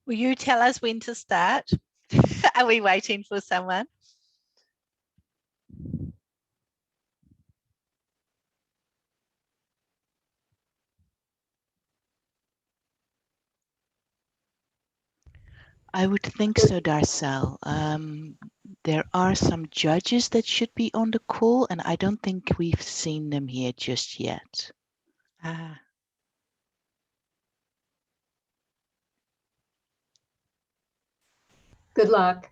Will you tell us when to start? Are we waiting for someone? I would think so, Darsel. There are some judges that should be on the call, and I don't think we've seen them here just yet. Ah. Good luck.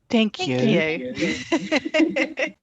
Thank you. Thank you.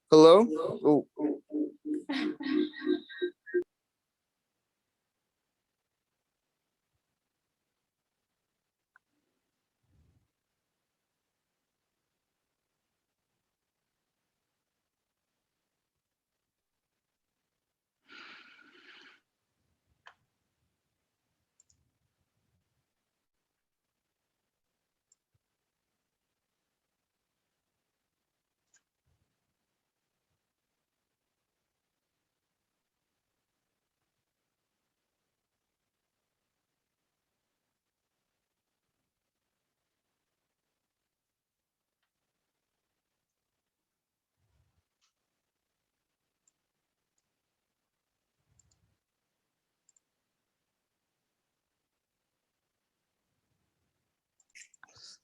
Hello? Oh.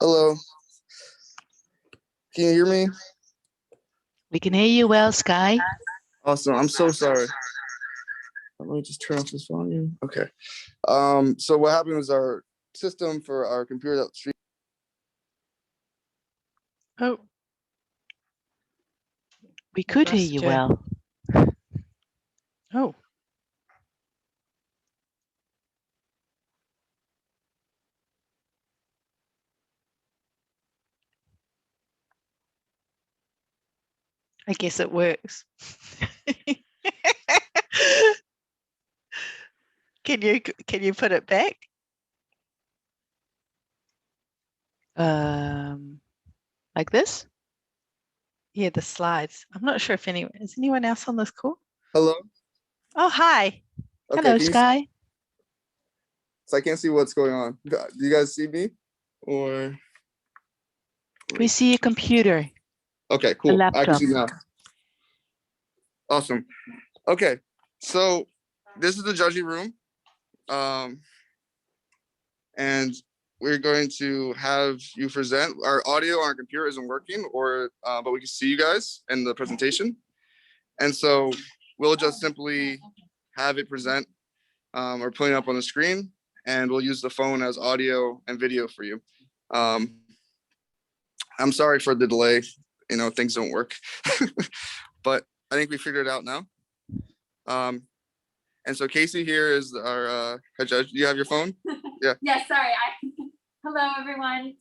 Hello. Can you hear me? We can hear you well, Sky. Awesome. I'm so sorry. Let me just turn off this volume. Okay. So what happened was our system for our computer that stream. Oh. We could hear you well. Oh. I guess it works. Can you put it back? Like this? Yeah, the slides. I'm not sure if is anyone else on this call? Hello? Oh, hi. Okay, hello, Sky. So I can't see what's going on. Do you guys see me? Or We see a computer. okay, cool. A I can laptop. see now. Awesome. Okay, so this is the judging room. And we're going to have you present. Our audio on our computer isn't working, but we can see you guys in the presentation. And so we'll just simply have it present or put it up on the screen, and we'll use the phone as audio and video for you. I'm sorry for the delay. You know, things don't work, but I think we figured it out now. And so Casey here is our head judge. Do you have your phone? Yeah. Yes, sorry. Hello, everyone.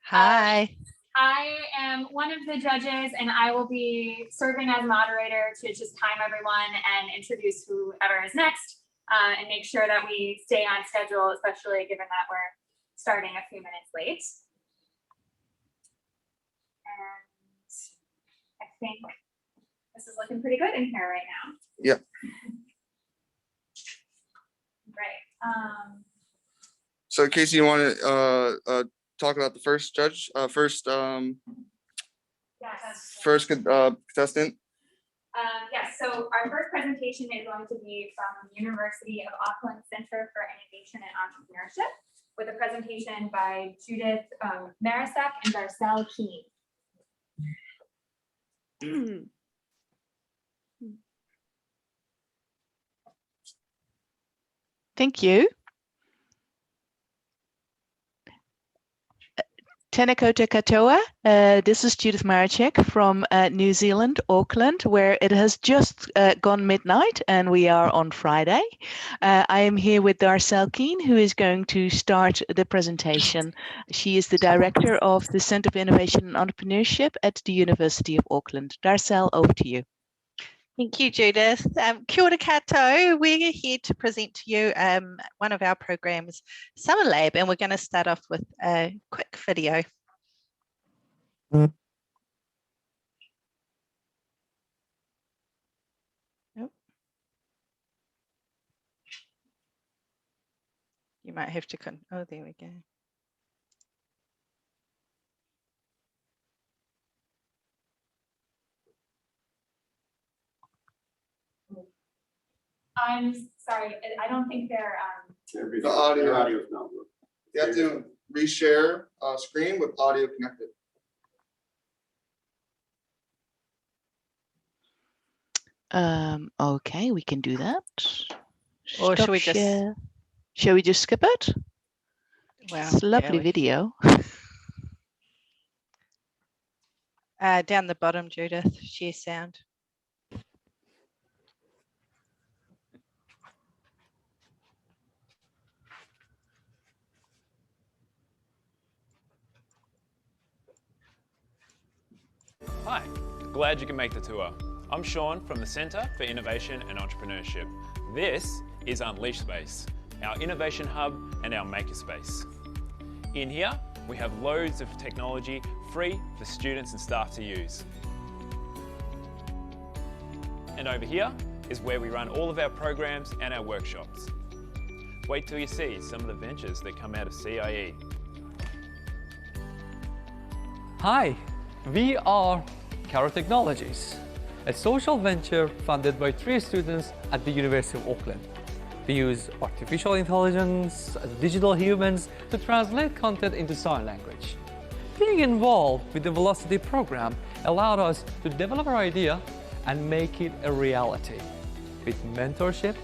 Hi. I am one of the judges, and I will be serving as moderator to just time everyone and introduce whoever is next, and make sure that we stay on schedule, especially given that we're starting a few minutes late. And I think this is looking pretty good in here right now. Yeah. Right. So Casey, you want to talk about the first judge, first contestant? Yes, so our first presentation is going to be from the University of Auckland Center for Innovation and Entrepreneurship, with a presentation by Judith, Marecek, and Darsel Keane. Thank you. Tēnā koutou katoa. This is Judith Marecek from New Zealand, Auckland, where it has just gone midnight and we are on Friday. I am here with Darsel Keane, who is going to start the presentation. She is the director of the Centre for Innovation and Entrepreneurship at the University of Auckland. Darsel, over to you. Thank you, Judith. Kia ora koutou. We're here to present to you one of our programs, Summerlab, and we're going to start off with a quick video. Nope. You might have to, oh, there we go. I'm sorry, I don't think they're. The audio is not good. You have to reshare screen with audio connected. Okay, we can do that. Or should we just share. Shall we just skip it? Wow, it's a lovely video. Down the bottom, Judith, share sound. Hi, glad you can make the tour. I'm Sean from the Centre for Innovation and Entrepreneurship. This is Unleash Space, our innovation hub and our makerspace. In here, we have loads of technology free for students and staff to use. And over here is where we run all of our programs and our workshops. Wait till you see some of the ventures that come out of CIE. Hi, we are Caro Technologies, a social venture funded by 3 students at the University of Auckland. We use artificial intelligence and digital humans to translate content into sign language. Being involved with the Velocity program allowed us to develop our idea and make it a reality. With mentorship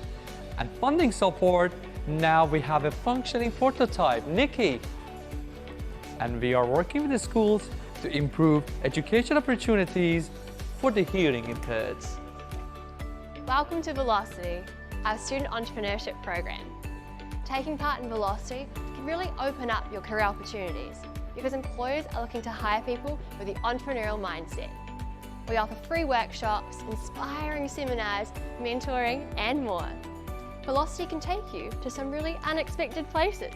and funding support, now we have a functioning prototype, Nikki. And we are working with the schools to improve education opportunities for the hearing impaired. Welcome to Velocity, our student entrepreneurship program. Taking part in Velocity can really open up your career opportunities because employers are looking to hire people with the entrepreneurial mindset. We offer free workshops, inspiring seminars, mentoring, and more. Velocity can take you to some really unexpected places.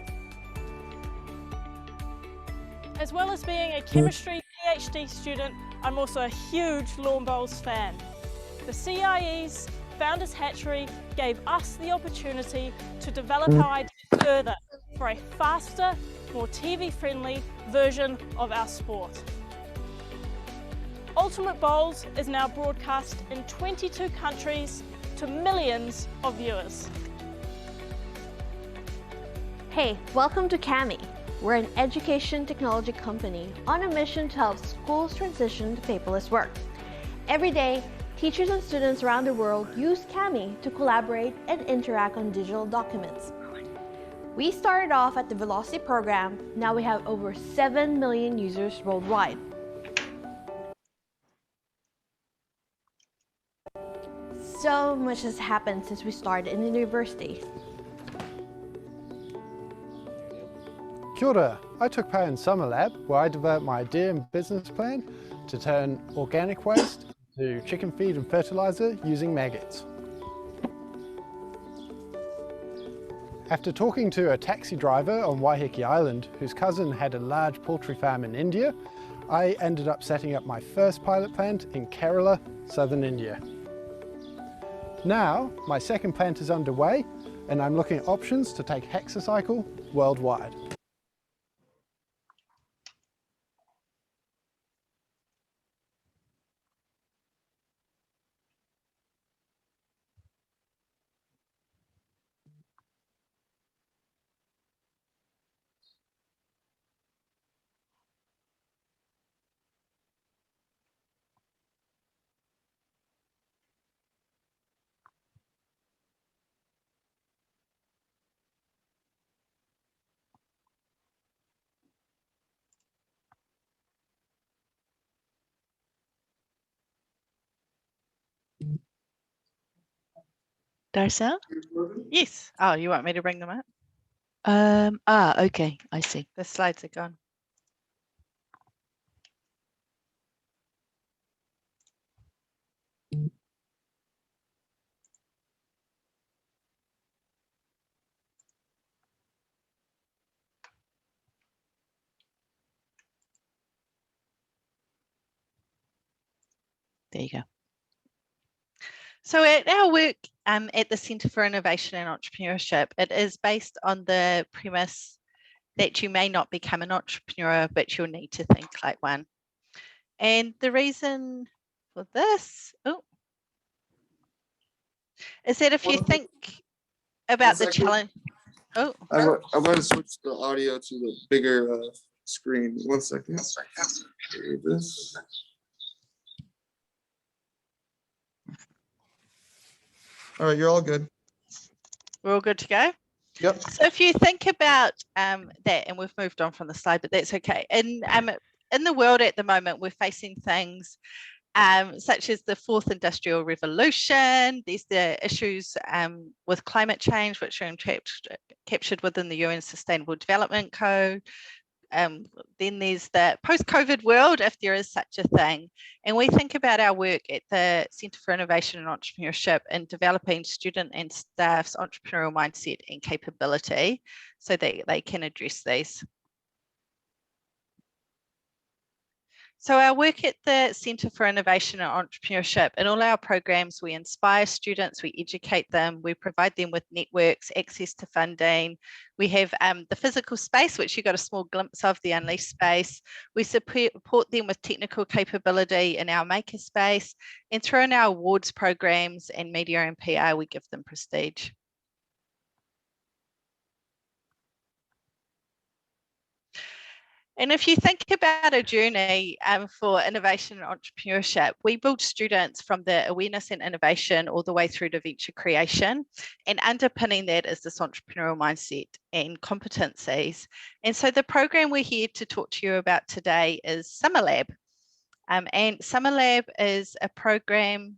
As well as being a chemistry PhD student, I'm also a huge lawn bowls fan. The CIE's Founders Hatchery gave us the opportunity to develop our ideas further for a faster, more TV-friendly version of our sport. Ultimate Bowls is now broadcast in 22 countries to millions of viewers. Hey, welcome to CAMI. We're an education technology company on a mission to help schools transition to paperless work. Every day, teachers and students around the world use CAMI to collaborate and interact on digital documents. We started off at the Velocity program. Now we have over 7 million users worldwide. So much has happened since we started in the university. Kia ora. I took part in Summerlab, where I developed my idea and business plan to turn organic waste into chicken feed and fertilizer using maggots. After talking to a taxi driver on Waiheke Island, whose cousin had a large poultry farm in India, I ended up setting up my first pilot plant in Kerala, southern India. Now, my second plant is underway, and I'm looking at options to take Hexacycle worldwide. Darsel? Yes. Oh, you want me to bring them up? Okay, I see. The slides are gone. There you go. So at our work at the Centre for Innovation and Entrepreneurship, it is based on the premise that you may not become an entrepreneur, but you'll need to think like one. And the reason for this is that if you think about the challenge. Oh, I'm going to switch the audio to the bigger screen. 1 second. This. All right, you're all good. We're all good to go? Yep. So if you think about that, and we've moved on from the slide, but that's okay. In the world at the moment, we're facing things such as the fourth industrial revolution. There's the issues with climate change, which are captured within the UN Sustainable Development Code. Then there's the post-COVID world, if there is such a thing. And we think about our work at the Centre for Innovation and Entrepreneurship in developing student and staff's entrepreneurial mindset and capability so that they can address these. So our work at the Centre for Innovation and Entrepreneurship, in all our programs, we inspire students, we educate them, we provide them with networks, access to funding. We have the physical space, which you got a small glimpse of, the Unleashed space. We support them with technical capability in our makerspace, and through our awards programs and media and PR, we give them prestige. And if you think about a journey for innovation and entrepreneurship, we build students from the awareness and innovation all the way through to venture creation. And underpinning that is this entrepreneurial mindset and competencies. And so the program we're here to talk to you about today is Summerlab. And Summerlab is a program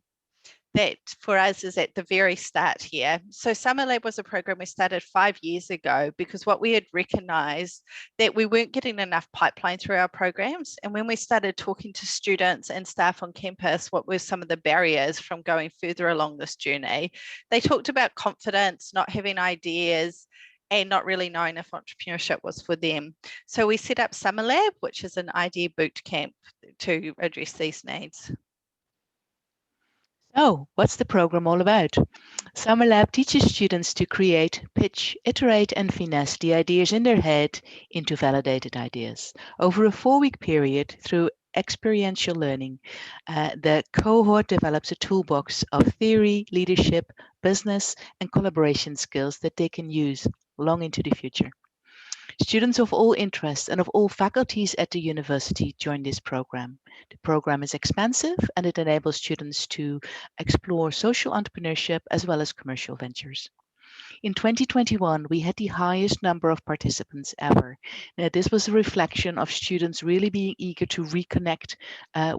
that for us is at the very start here. So Summerlab was a program we started 5 years ago because what we had recognized that we weren't getting enough pipeline through our programs. And when we started talking to students and staff on campus, what were some of the barriers from going further along this journey? They talked about confidence, not having ideas, and not really knowing if entrepreneurship was for them. So we set up Summerlab, which is an idea boot camp to address these needs. So, what's the program all about? Summerlab teaches students to create, pitch, iterate, and finesse the ideas in their head into validated ideas. Over a 4-week period, through experiential learning, the cohort develops a toolbox of theory, leadership, business, and collaboration skills that they can use long into the future. Students of all interests and of all faculties at the university join this program. The program is expansive and it enables students to explore social entrepreneurship as well as commercial ventures. In 2021, we had the highest number of participants ever. Now, this was a reflection of students really being eager to reconnect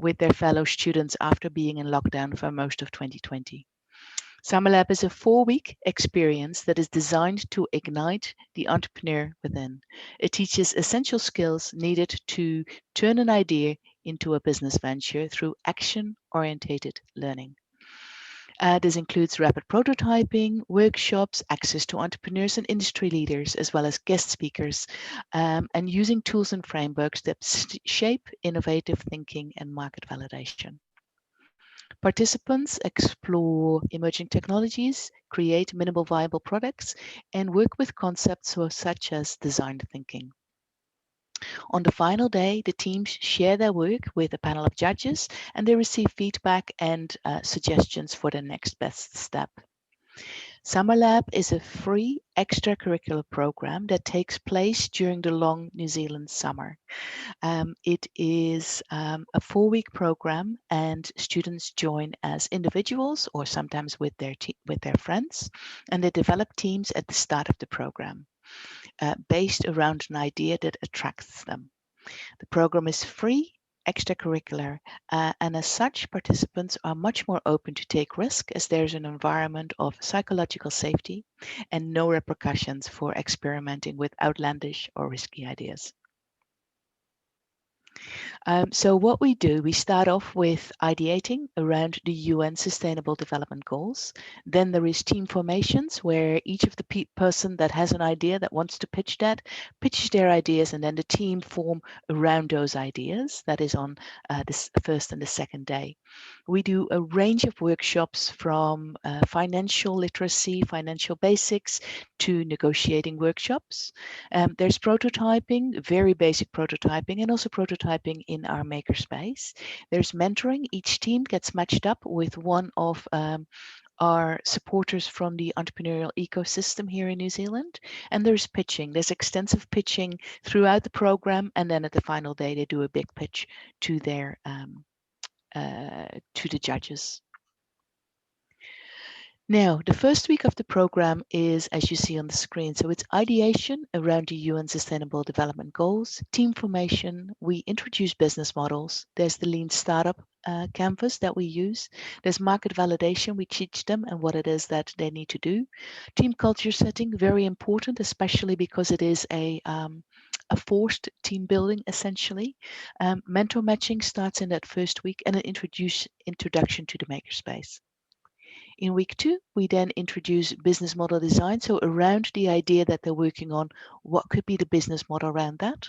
with their fellow students after being in lockdown for most of 2020. Summerlab is a 4-week experience that is designed to ignite the entrepreneur within. It teaches essential skills needed to turn an idea into a business venture through action-oriented learning. This includes rapid prototyping, workshops, access to entrepreneurs and industry leaders, as well as guest speakers, and using tools and frameworks that shape innovative thinking and market validation. Participants explore emerging technologies, create minimal viable products, and work with concepts such as design thinking. On the final day, the teams share their work with a panel of judges, and they receive feedback and suggestions for the next best step. Summerlab is a free extracurricular program that takes place during the long New Zealand summer. It is a 4-week program, and students join as individuals or sometimes with their friends, and they develop teams at the start of the program based around an idea that attracts them. The program is free, extracurricular, and as such, participants are much more open to take risk as there's an environment of psychological safety and no repercussions for experimenting with outlandish or risky ideas. So what we do, we start off with ideating around the UN Sustainable Development Goals. Then there is team formations where each of the person that has an idea that wants to pitches their ideas, and then the team form around those ideas. That is on this first and the second day. We do a range of workshops from financial literacy, financial basics, to negotiating workshops. There's prototyping, very basic prototyping, and also prototyping in our makerspace. There's mentoring. Each team gets matched up with one of our supporters from the entrepreneurial ecosystem here in New Zealand. And there's pitching. There's extensive pitching throughout the program, and then at the final day they do a big pitch to their to the judges. Now, the first week of the program is, as you see on the screen, so it's ideation around the UN Sustainable Development Goals, team formation, we introduce business models, there's the Lean Startup canvas that we use, there's market validation, we teach them and what it is that they need to do. Team culture setting, very important, especially because it is a forced team building, essentially. Mentor matching starts in that first week, and an introduction to the makerspace. In week 2, we then introduce business model design. So around the idea that they're working on, what could be the business model around that?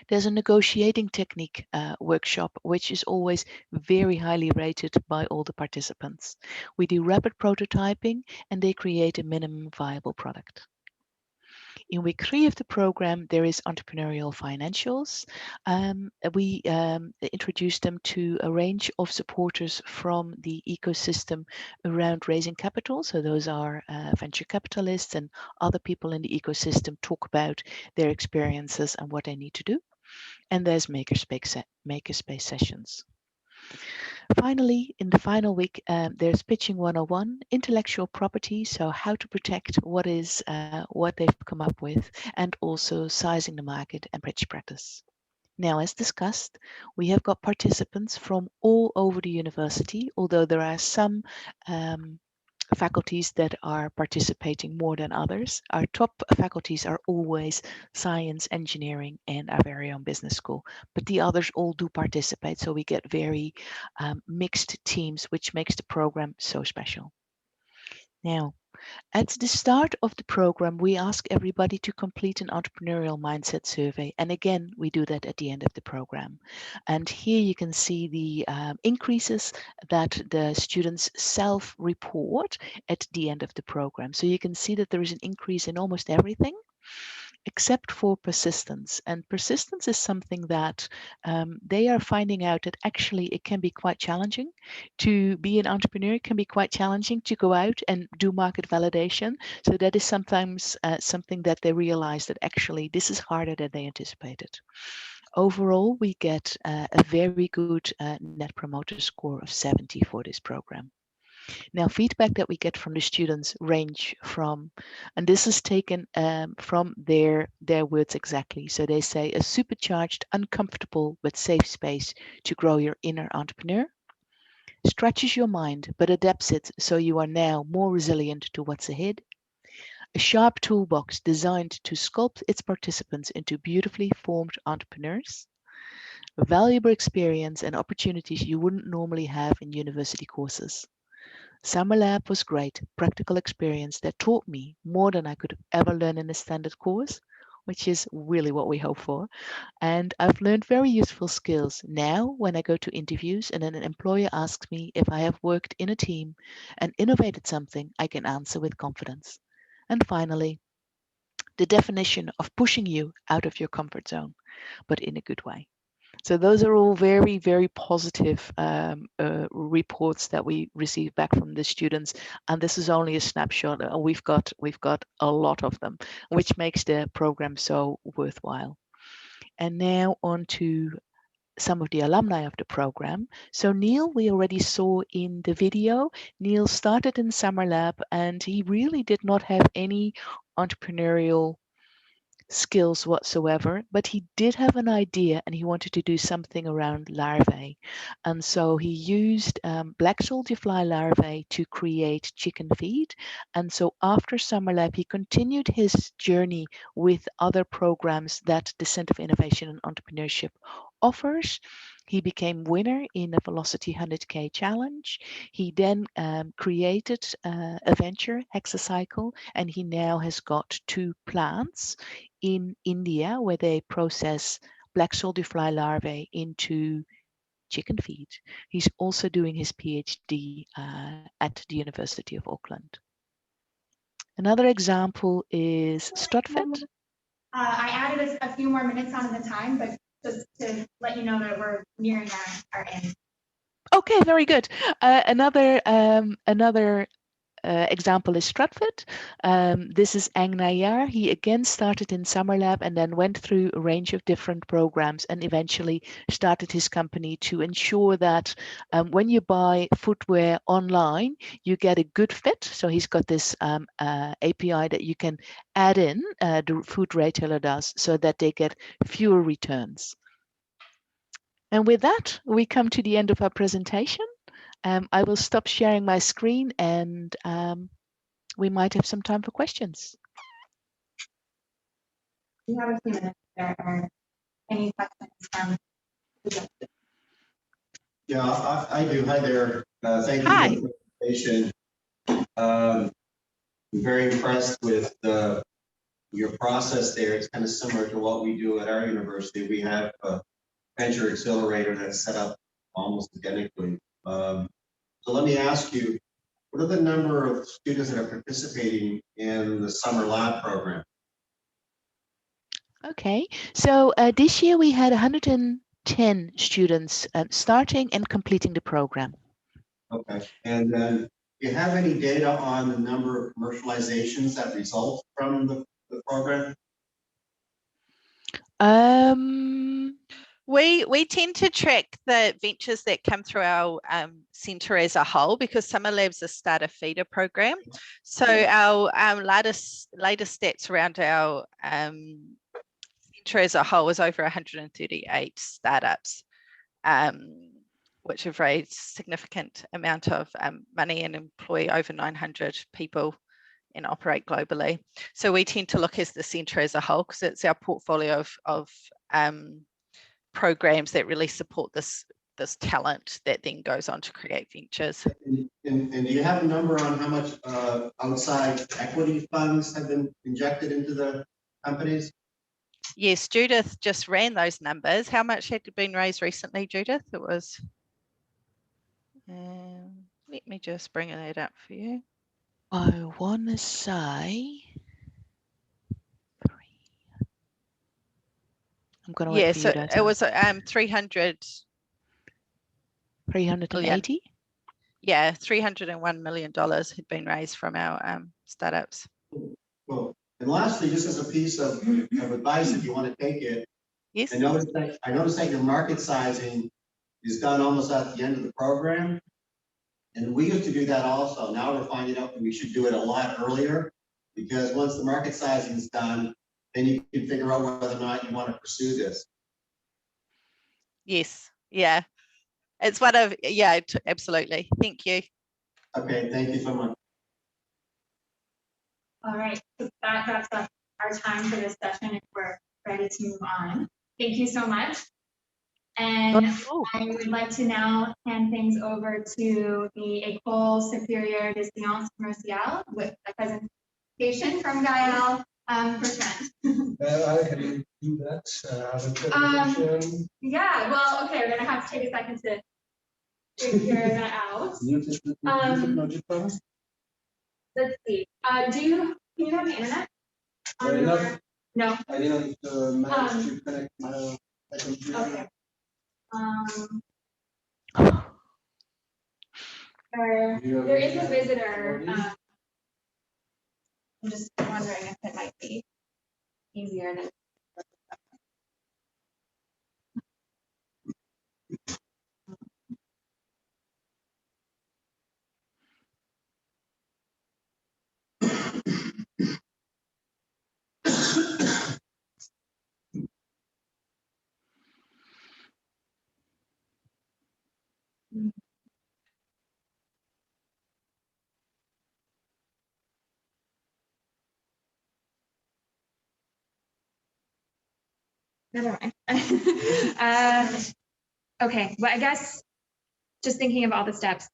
There's a negotiating technique workshop, which is always very highly rated by all the participants. We do rapid prototyping, and they create a minimum viable product. In week 3 of the program, there is Entrepreneurial Financials. We introduce them to a range of supporters from the ecosystem around raising capital. So those are venture capitalists and other people in the ecosystem talk about their experiences and what they need to do. And there's makerspace sessions. Finally, in the final week, there's Pitching 101, intellectual property, so how to protect what they've come up with, and also sizing the market and pitch practice. Now, as discussed, we have got participants from all over the university, although there are some faculties that are participating more than others. Our top faculties are always science, engineering, and our very own business school, but the others all do participate, so we get very mixed teams, which makes the program so special. Now, at the start of the program, we ask everybody to complete an entrepreneurial mindset survey. And again, we do that at the end of the program. And here you can see the increases that the students self-report at the end of the program. So you can see that there is an increase in almost everything, except for persistence. And persistence is something that they are finding out that actually it can be quite challenging to be an entrepreneur. It can be quite challenging to go out and do market validation. So that is sometimes something that they realize that actually this is harder than they anticipated. Overall, we get a very good net promoter score of 70 for this program. Now, feedback that we get from the students range from, and this is taken from their words exactly. So they say a supercharged, uncomfortable, but safe space to grow your inner entrepreneur. stretches your mind but adapts it so you are now more resilient to what's ahead. A sharp toolbox designed to sculpt its participants into beautifully formed entrepreneurs. Valuable experience and opportunities you wouldn't normally have in university courses. Summerlab was great, practical experience that taught me more than I could have ever learned in a standard course, which is really what we hope for. And I've learned very useful skills. Now, when I go to interviews and an employer asks me if I have worked in a team and innovated something, I can answer with confidence. And finally, the definition of pushing you out of your comfort zone, but in a good way. So those are all very, very positive reports that we receive back from the students, and this is only a snapshot. We've got a lot of them, which makes the program so worthwhile. And now on to some of the alumni of the program. So Neil, we already saw in the video. Neil started in Summerlab, and he really did not have any entrepreneurial skills whatsoever, but he did have an idea and he wanted to do something around larvae. And so he used black soldier fly larvae to create chicken feed. And so after Summerlab, he continued his journey with other programs that the Center for Innovation and Entrepreneurship offers. He became winner in a Velocity 100K challenge. He then created a venture, Hexacycle, and he now has got 2 plants in India where they process black soldier fly larvae into chicken feed. He's also doing his PhD at the University of Auckland. Another example is Stratford. I added a few more minutes onto the time, but just to let you know that we're nearing our end. Okay, very good. Another example is Stratford. This is Ang Nayar. He again started in Summerlab and then went through a range of different programs and eventually started his company to ensure that when you buy footwear online, you get a good fit. So he's got this API that you can add in, the food retailer does, so that they get fewer returns. And with that, we come to the end of our presentation. I will stop sharing my screen and we might have some time for questions. We have a few minutes. There are any questions from the judges? Yeah, I do. Hi there. Thank you for the presentation. I'm very impressed with your process there. It's kind of similar to what we do at our university. We have a venture accelerator that's set up almost identically. So let me ask you, what are the number of students that are participating in the Summer Lab program? Okay, so this year we had 110 students starting and completing the program. Okay, and then do you have any data on the number of commercializations that result from the program? We tend to track the ventures that come through our centre as a whole because Summerlab's a starter feeder program. So our latest stats around our centre as a whole is over 138 startups, which have raised significant amount of money and employ over 900 people and operate globally. So we tend to look as the centre as a whole because it's our portfolio of programs that really support this talent that then goes on to create ventures. And do you have a number on how much outside equity funds have been injected into the companies? Yes, Judith just ran those numbers. How much had been raised recently, Judith? It was, let me just bring it up for you. I want to say, I'm going to wait for you, Data. It was 380. Yeah, $301 million had been raised from our startups. Well, and lastly, just as a piece of advice, if you want to take it, yes. I noticed that your market sizing is done almost at the end of the program. And we used to do that also. Now we're finding out that we should do it a lot earlier because once the market sizing is done, then you can figure out whether or not you want to pursue this. Yes, yeah. It's one of, yeah, absolutely. Thank you. Okay, thank you so much. All right, so that wraps up our time for this session if we're ready to move on. Thank you so much. And I would like to now hand things over to the École Supérieure des Sciences Commerciales with a presentation from GAEL. Bertrand. I can do that. Have a presentation. Yeah, well, okay, we're gonna have to take a second to figure that out. Let's see. Can you have the internet? No. I didn't manage to connect my computer. Okay. There is a visitor. I'm just wondering if it might be easier than. Never mind. Okay, well, I guess just thinking of all the steps.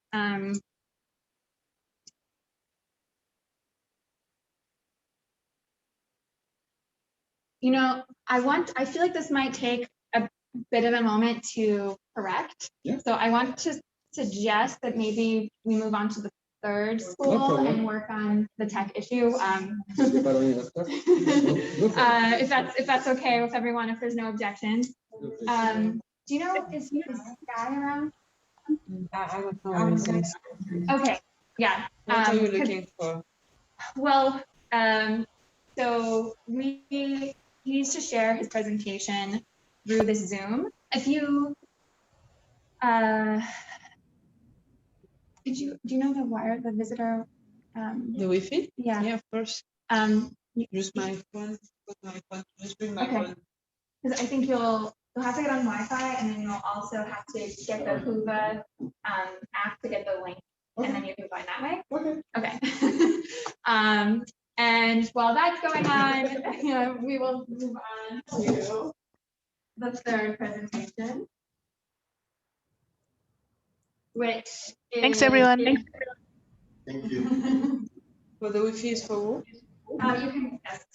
You know, I feel like this might take a bit of a moment to correct. Yeah. So I want to suggest that maybe we move on to the third school and work on the tech issue. If that's okay with everyone, if there's no objections. Do you know, is Guy around? Okay, yeah. What are you looking for? Well, so he needs to share his presentation through this Zoom. If you, do you know the visitor? The Wi-Fi? Yeah. Yeah, of course. Use my phone. Put my phone. Just bring my phone. Because I think you'll have to get on Wi-Fi, and then you'll also have to get the Hoover app to get the link, and then you can find that way. Okay. And while that's going on, we will move on to the third presentation, which is... Thanks, everyone. Thank you. For the Wi-Fi is for who? You can, yes.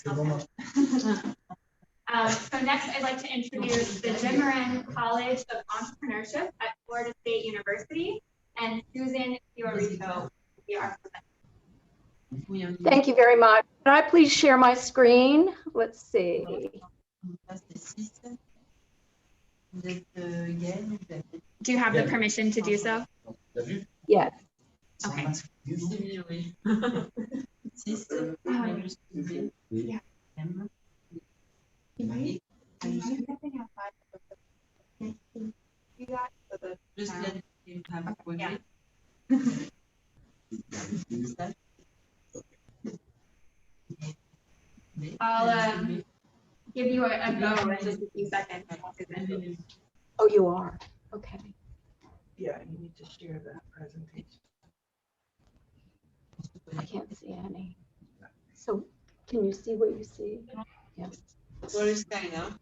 So next, I'd like to introduce the Moran College of Entrepreneurship at Florida State University, and Susan Fiorito will be our presenter. Thank you very much. Can I please share my screen? Let's see. Do you have the permission to do so? Yes. Okay. Yeah. I'll give you a go in just a few seconds. Oh, you are? Okay. Yeah, you need to share that presentation. I can't see any. So can you see what you see? Yes. What is going on?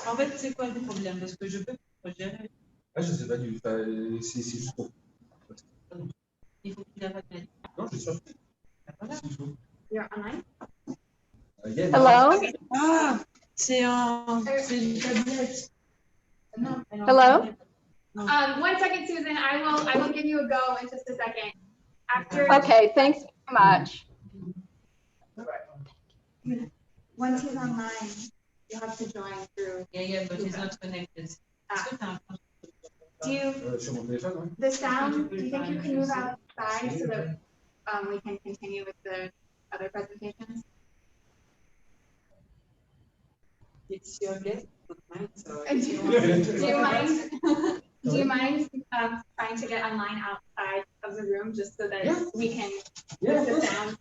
En fait, c'est quoi le problème? Parce que je peux projet. Ah, je sais pas du tout. C'est juste pour. Il faut qu'il arrête. Non, je suis sûr. You're online? Hello? Ah, c'est un. Hello? 1 second, Susan. I will give you a go in just a second. After. Okay, thanks very much. Once he's online, you have to join through. Yeah, but he's not connected. Do you, the sound, do you think you can move outside so that we can continue with the other presentations? It's your guest, not mine. So Do you mind trying to get online outside of the room just so that we can hear the sound?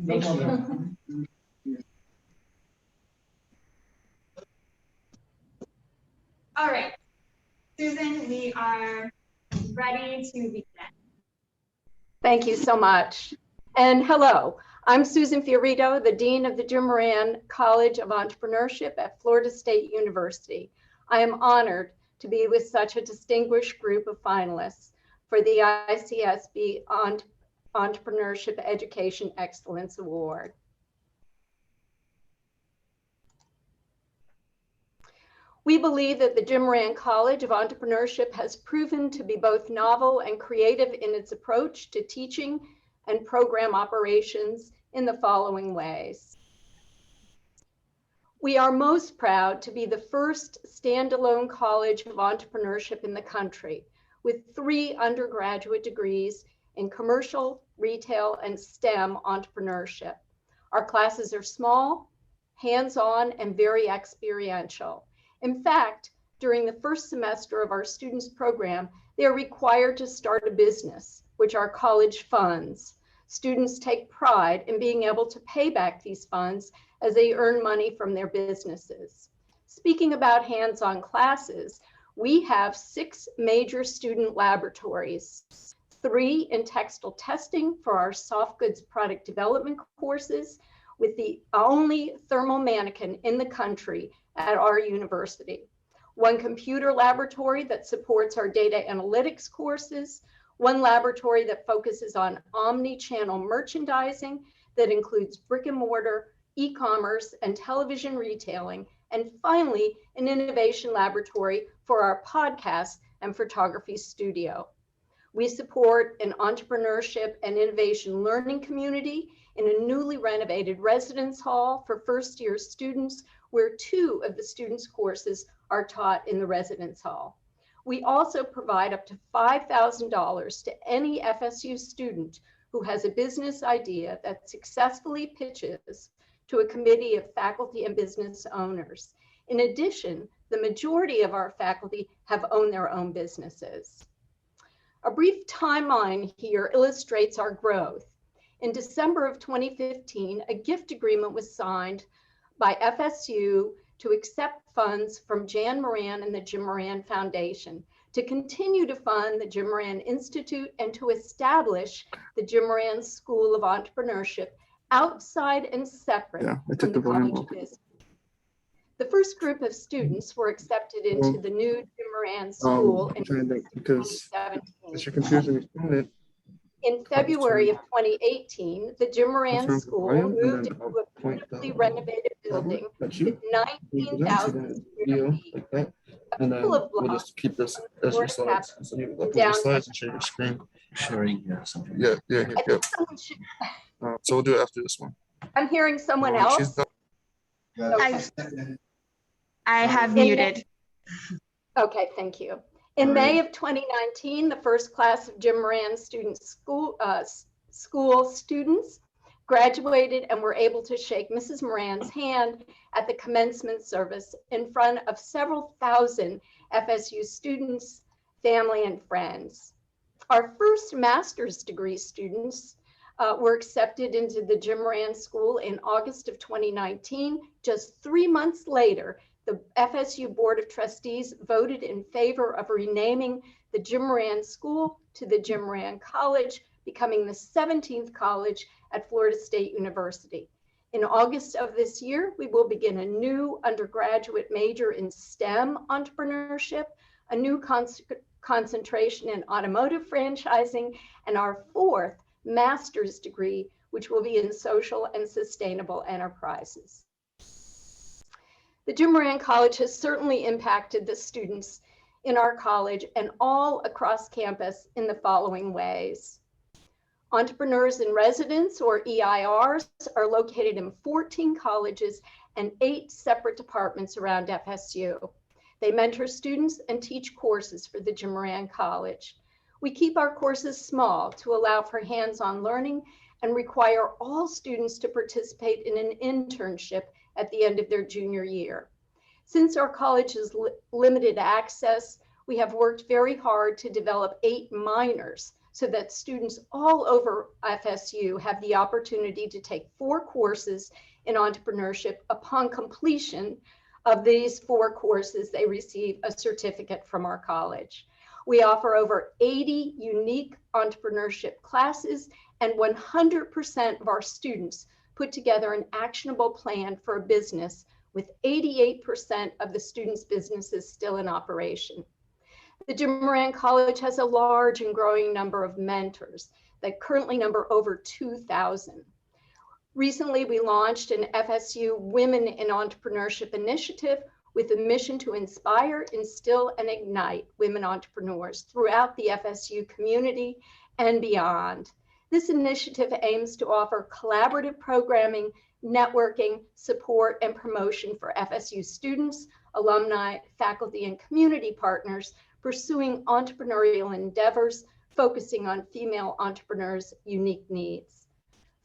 Thank you. All right, Susan, we are ready to begin. Thank you so much. And hello, I'm Susan Fiorito, the Dean of the Jim Moran College of Entrepreneurship at Florida State University. I am honored to be with such a distinguished group of finalists for the ICSB Entrepreneurship Education Excellence Award. We believe that the Jim Moran College of Entrepreneurship has proven to be both novel and creative in its approach to teaching and program operations in the following ways. We are most proud to be the first standalone college of entrepreneurship in the country, with 3 undergraduate degrees in commercial, retail, and STEM entrepreneurship. Our classes are small, hands-on, and very experiential. In fact, during the first semester of our students' program, they are required to start a business, which our college funds. Students take pride in being able to pay back these funds as they earn money from their businesses. Speaking about hands-on classes, we have 6 major student laboratories, 3 in textile testing for our soft goods product development courses, with the only thermal mannequin in the country at our university, 1 computer laboratory that supports our data analytics courses, 1 laboratory that focuses on omni-channel merchandising that includes brick and mortar, e-commerce, and television retailing, and finally, an innovation laboratory for our podcast and photography studio. We support an entrepreneurship and innovation learning community in a newly renovated residence hall for first-year students, where 2 of the students' courses are taught in the residence hall. We also provide up to $5,000 to any FSU student who has a business idea that successfully pitches to a committee of faculty and business owners. In addition, the majority of our faculty have owned their own businesses. A brief timeline here illustrates our growth. In December of 2015, a gift agreement was signed by FSU to accept funds from Jan Moran and the Jim Moran Foundation to continue to fund the Jim Moran Institute and to establish the Jim Moran School of Entrepreneurship outside and separate from the College of Business. The first group of students were accepted into the new Jim Moran School in 2017. In February of 2018, the Jim Moran School moved into a beautifully renovated building with 19,000 square feet, a pool of blocks, keep this as your slides. So you look at your slides and share your screen. Sharing, something. Yeah. So we'll do it after this one. I'm hearing someone else. I have muted. Okay, thank you. In May of 2019, the first class of Jim Moran school students graduated and were able to shake Mrs. Moran's hand at the commencement service in front of several thousand FSU students, family, and friends. Our first master's degree students were accepted into the Jim Moran School in August of 2019. Just 3 months later, the FSU Board of Trustees voted in favor of renaming the Jim Moran School to the Jim Moran College, becoming the 17th college at Florida State University. In August of this year, we will begin a new undergraduate major in STEM entrepreneurship, a new concentration in automotive franchising, and our 4th master's degree, which will be in social and sustainable enterprises. The Jim Moran College has certainly impacted the students in our college and all across campus in the following ways. Entrepreneurs in Residence, or EIRs, are located in 14 colleges and 8 separate departments around FSU. They mentor students and teach courses for the Jim Moran College. We keep our courses small to allow for hands-on learning and require all students to participate in an internship at the end of their junior year. Since our college is limited access, we have worked very hard to develop 8 minors so that students all over FSU have the opportunity to take 4 courses in entrepreneurship upon completion Of these 4 courses, they receive a certificate from our college. We offer over 80 unique entrepreneurship classes, and 100% of our students put together an actionable plan for a business, with 88% of the students' businesses still in operation. The Jim Moran College has a large and growing number of mentors that currently number over 2,000. Recently, we launched an FSU Women in Entrepreneurship initiative with a mission to inspire, instill, and ignite women entrepreneurs throughout the FSU community and beyond. This initiative aims to offer collaborative programming, networking, support, and promotion for FSU students, alumni, faculty, and community partners pursuing entrepreneurial endeavors, focusing on female entrepreneurs' unique needs.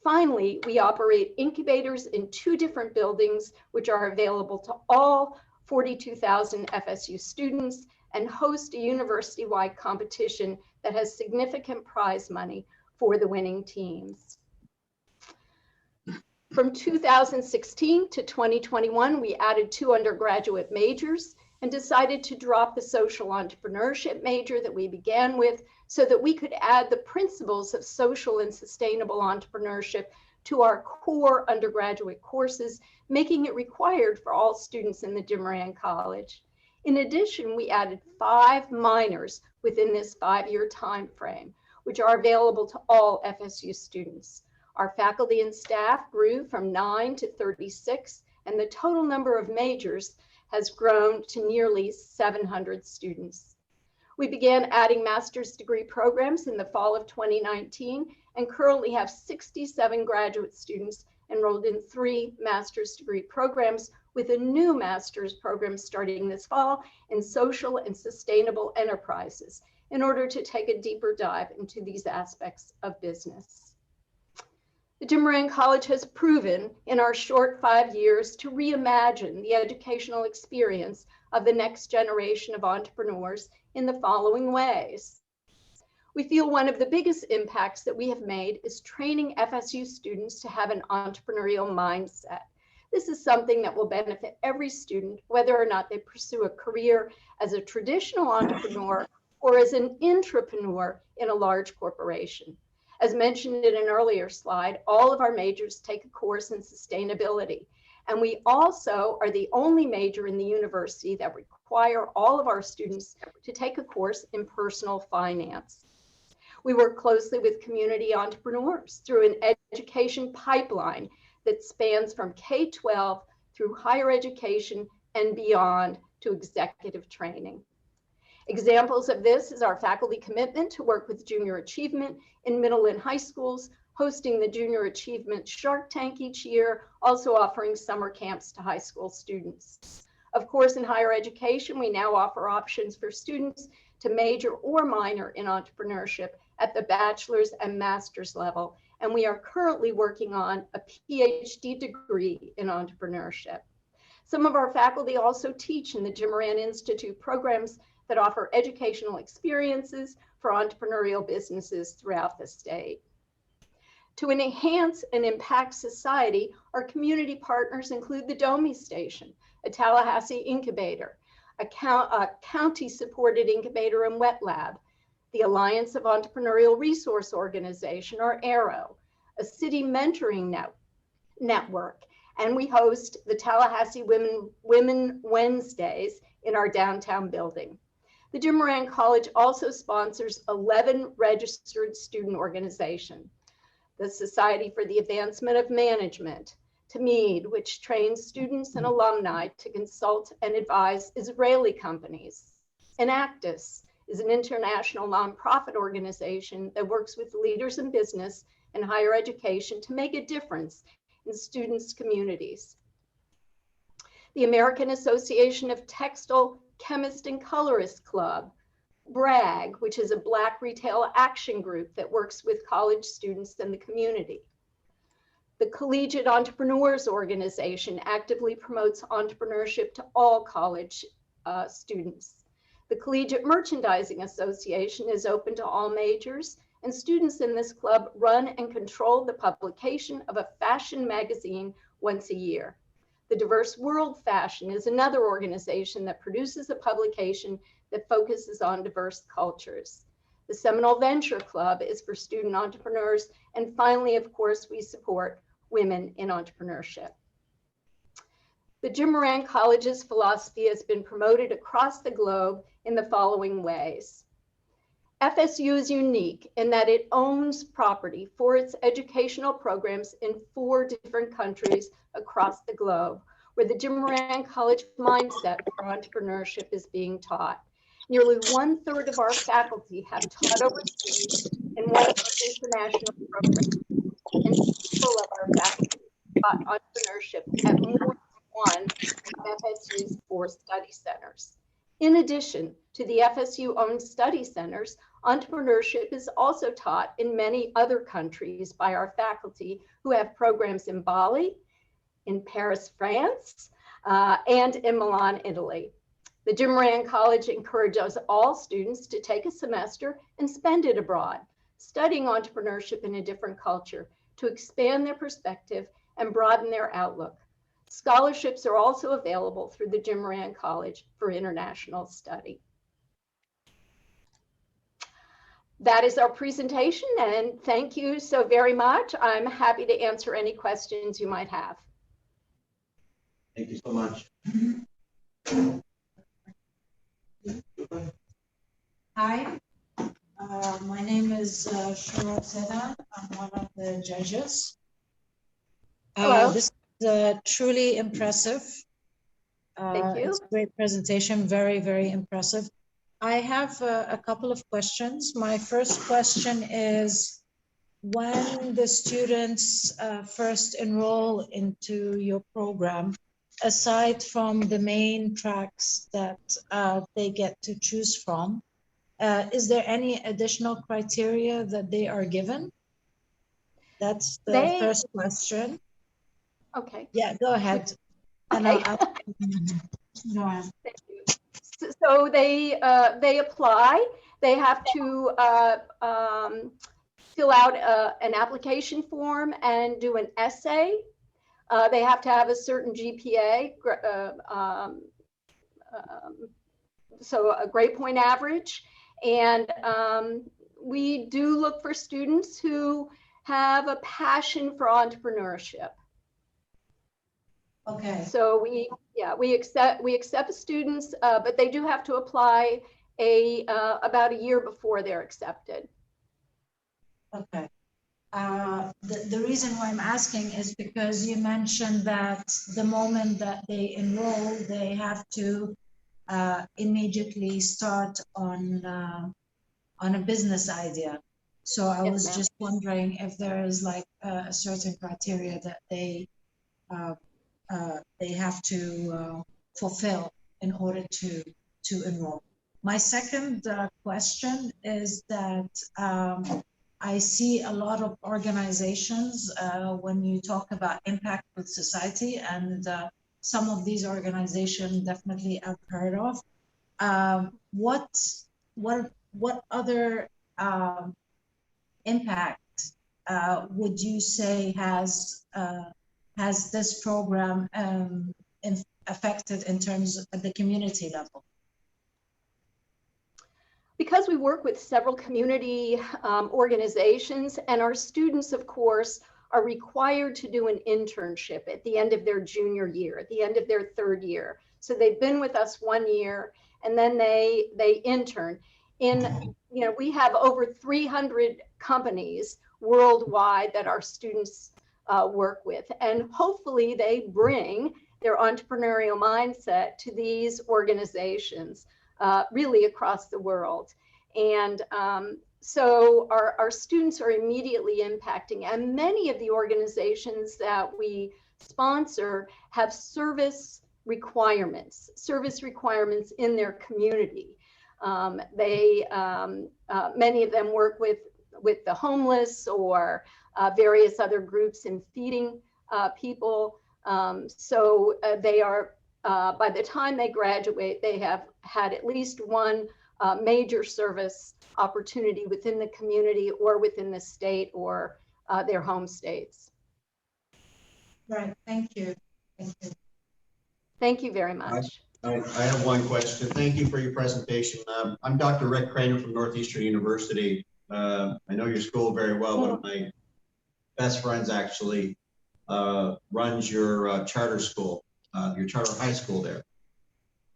Finally, we operate incubators in 2 different buildings, which are available to all 42,000 FSU students, and host a university-wide competition that has significant prize money for the winning teams. From 2016 to 2021, we added 2 undergraduate majors and decided to drop the social entrepreneurship major that we began with so that we could add the principles of social and sustainable entrepreneurship to our core undergraduate courses, making it required for all students in the Jim Moran College. In addition, we added 5 minors within this 5-year time frame, which are available to all FSU students. Our faculty and staff grew from 9 to 36, and the total number of majors has grown to nearly 700 students. We began adding master's degree programs in the fall of 2019 and currently have 67 graduate students enrolled in 3 master's degree programs, with a new master's program starting this fall in social and sustainable enterprises in order to take a deeper dive into these aspects of business. The Jim Moran College has proven in our short 5 years to reimagine the educational experience of the next generation of entrepreneurs in the following ways. We feel one of the biggest impacts that we have made is training FSU students to have an entrepreneurial mindset. This is something that will benefit every student, whether or not they pursue a career as a traditional entrepreneur or as an intrapreneur in a large corporation. As mentioned in an earlier slide, all of our majors take a course in sustainability. And we also are the only major in the university that require all of our students to take a course in personal finance. We work closely with community entrepreneurs through an education pipeline that spans from K-12 through higher education and beyond to executive training. Examples of this is our faculty commitment to work with junior achievement in middle and high schools, hosting the Junior Achievement Shark Tank each year, also offering summer camps to high school students. Of course, in higher education, we now offer options for students to major or minor in entrepreneurship at the bachelor's and master's level, and we are currently working on a PhD degree in entrepreneurship. Some of our faculty also teach in the Jim Moran Institute programs that offer educational experiences for entrepreneurial businesses throughout the state. To enhance and impact society, our community partners include the DOMI Station, a Tallahassee incubator, a county-supported incubator and wet lab, the Alliance of Entrepreneurial Resource Organization, or ARROW, a city mentoring network, and we host the Tallahassee Women Wednesdays in our downtown building. The Jim Moran College also sponsors 11 registered student organizations. The Society for the Advancement of Management, TAMID, which trains students and alumni to consult and advise Israeli companies. Enactus is an international nonprofit organization that works with leaders in business and higher education to make a difference in students' communities. The American Association of Textile Chemist and Colorist Club, BRAG, which is a Black retail action group that works with college students and the community. The Collegiate Entrepreneurs Organization actively promotes entrepreneurship to all college students. The Collegiate Merchandising Association is open to all majors, and students in this club run and control the publication of a fashion magazine once a year. The Diverse World Fashion is another organization that produces a publication that focuses on diverse cultures. The Seminole Venture Club is for student entrepreneurs. And finally, of course, we support women in entrepreneurship. The Jim Moran College's philosophy has been promoted across the globe in the following ways. FSU is unique in that it owns property for its educational programs in 4 different countries across the globe, where the Jim Moran College mindset for entrepreneurship is being taught. Nearly 1/3 of our faculty have taught overseas in one of our international programs, and several of our faculty taught entrepreneurship at more than one of FSU's 4 study centers. In addition to the FSU-owned study centers, entrepreneurship is also taught in many other countries by our faculty who have programs in Bali, in Paris, France, and in Milan, Italy. The Jim Moran College encourages all students to take a semester and spend it abroad, studying entrepreneurship in a different culture to expand their perspective and broaden their outlook. Scholarships are also available through the Jim Moran College for international study. That is our presentation, and thank you so very much. I'm happy to answer any questions you might have. Thank you so much. Hi, my name is Shoroke Zedan. I'm one of the judges. Hello. This is truly impressive. Thank you. It's a great presentation, very, very impressive. I have a couple of questions. My first question is, when the students first enroll into your program, aside from the main tracks that they get to choose from, is there any additional criteria that they are given? That's the first question. Okay. Yeah, go ahead. Okay. Go on. Thank you. So they apply. They have to fill out an application form and do an essay. They have to have a certain GPA, so a grade point average. And we do look for students who have a passion for entrepreneurship. Okay. So we accept students, but they do have to apply about a year before they're accepted. Okay. The reason why I'm asking is because you mentioned that the moment that they enroll, they have to immediately start on a business idea. So I was just wondering if there is like a certain criteria that they have to fulfill in order to enroll. My second question is that I see a lot of organizations when you talk about impact with society, and some of these organizations definitely I've heard of. What other impact would you say has this program affected in terms of the community level? Because we work with several community organizations, and our students, of course, are required to do an internship at the end of their junior year, at the end of their 3rd year. So they've been with us 1 year, and then they intern. We have over 300 companies worldwide that our students work with, and hopefully they bring their entrepreneurial mindset to these organizations really across the world. And so our students are immediately impacting, and many of the organizations that we sponsor have service requirements in their community. Many of them work with the homeless or various other groups in feeding people. So they are, by the time they graduate, they have had at least one major service opportunity within the community or within the state or their home states. Right, thank you. Thank you. Thank you very much. I have one question. Thank you for your presentation. I'm Dr. Rick Craner from Northeastern University. I know your school very well. One of my best friends actually runs your charter school, your charter high school there.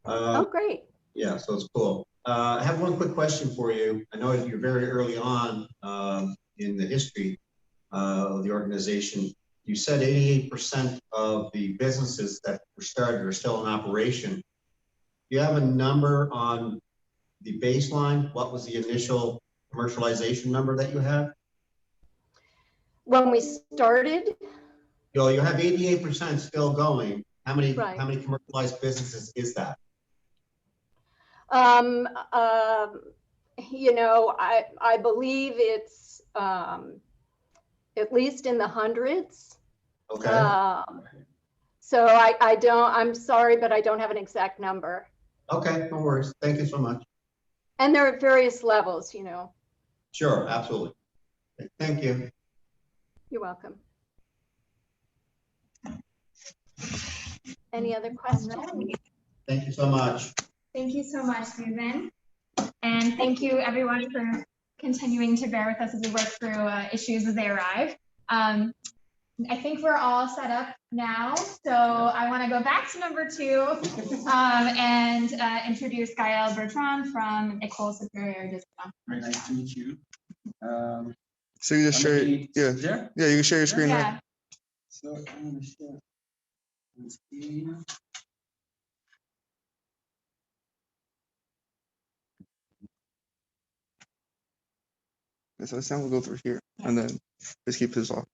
Oh, great. Yeah, so it's cool. I have one quick question for you. I know you're very early on in the history of the organization. You said 88% of the businesses that were started are still in operation. Do you have a number on the baseline? What was the initial commercialization number that you have? When we started, You have 88% still going. How many commercialized businesses is that? you know, I believe it's at least in the hundreds. Okay. So I'm sorry, but I don't have an exact number. Okay, no worries. Thank you so much. And they're at various levels, you know. Sure, absolutely. Thank you. You're welcome. Any other questions? Thank you so much. Thank you so much, Susan. And thank you everyone for continuing to bear with us as we work through issues as they arrive. I think we're all set up now. So I want to go back to number 2 and introduce GAEL BERTRAND from École Supérieure de Zedan. Very nice to meet you. So you just share, yeah, you can share your screen Yeah. now. So I'm going to share my screen. So the sound will go through here, and then just keep this off.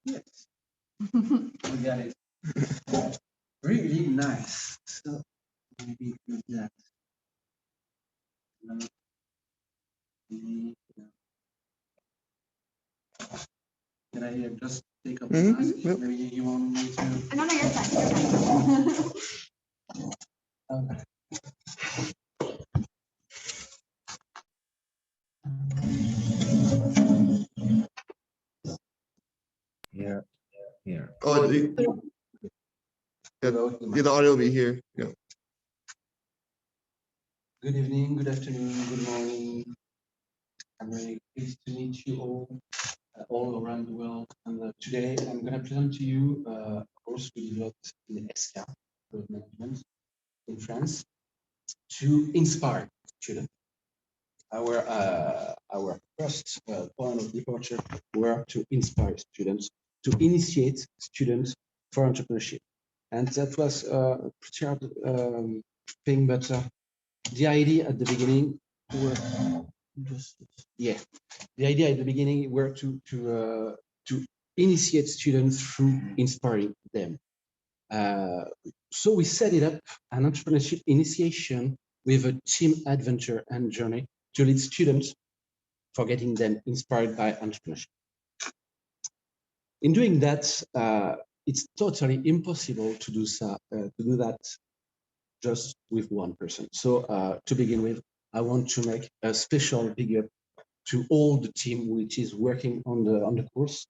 Yes, we got it. Really nice. So maybe do that. Can I just take up the mask? Yep. Maybe you want me to. No, you're fine. Okay. Here. Oh, the audio will be here. Yeah. Good evening, good afternoon, good morning. I'm really pleased to meet you all around the world. And today I'm going to present to you a course we developed in ESSCA, management in France, to inspire students. Our first point of departure were to inspire students, to initiate students for entrepreneurship. And that was a pretty hard thing, but the idea at the beginning were to initiate students through inspiring them. So we set it up an entrepreneurship initiation with a team adventure and journey to lead students for getting them inspired by entrepreneurship. In doing that, it's totally impossible to do that just with one person. So to begin with, I want to make a special big up to all the team which is working on the course,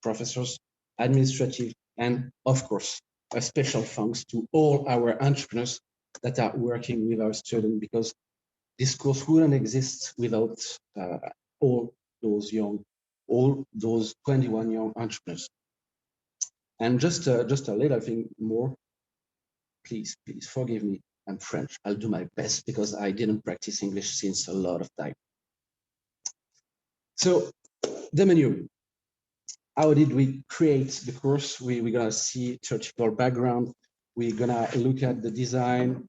professors, administrative, and of course, a special thanks to all our entrepreneurs that are working with our students, because this course wouldn't exist without all those 21 young entrepreneurs. And just a little thing more, please forgive me, I'm French. I'll do my best because I didn't practice English since a lot of time. So the menu. How did we create the course? We're gonna see theoretical background. We're gonna look at the design,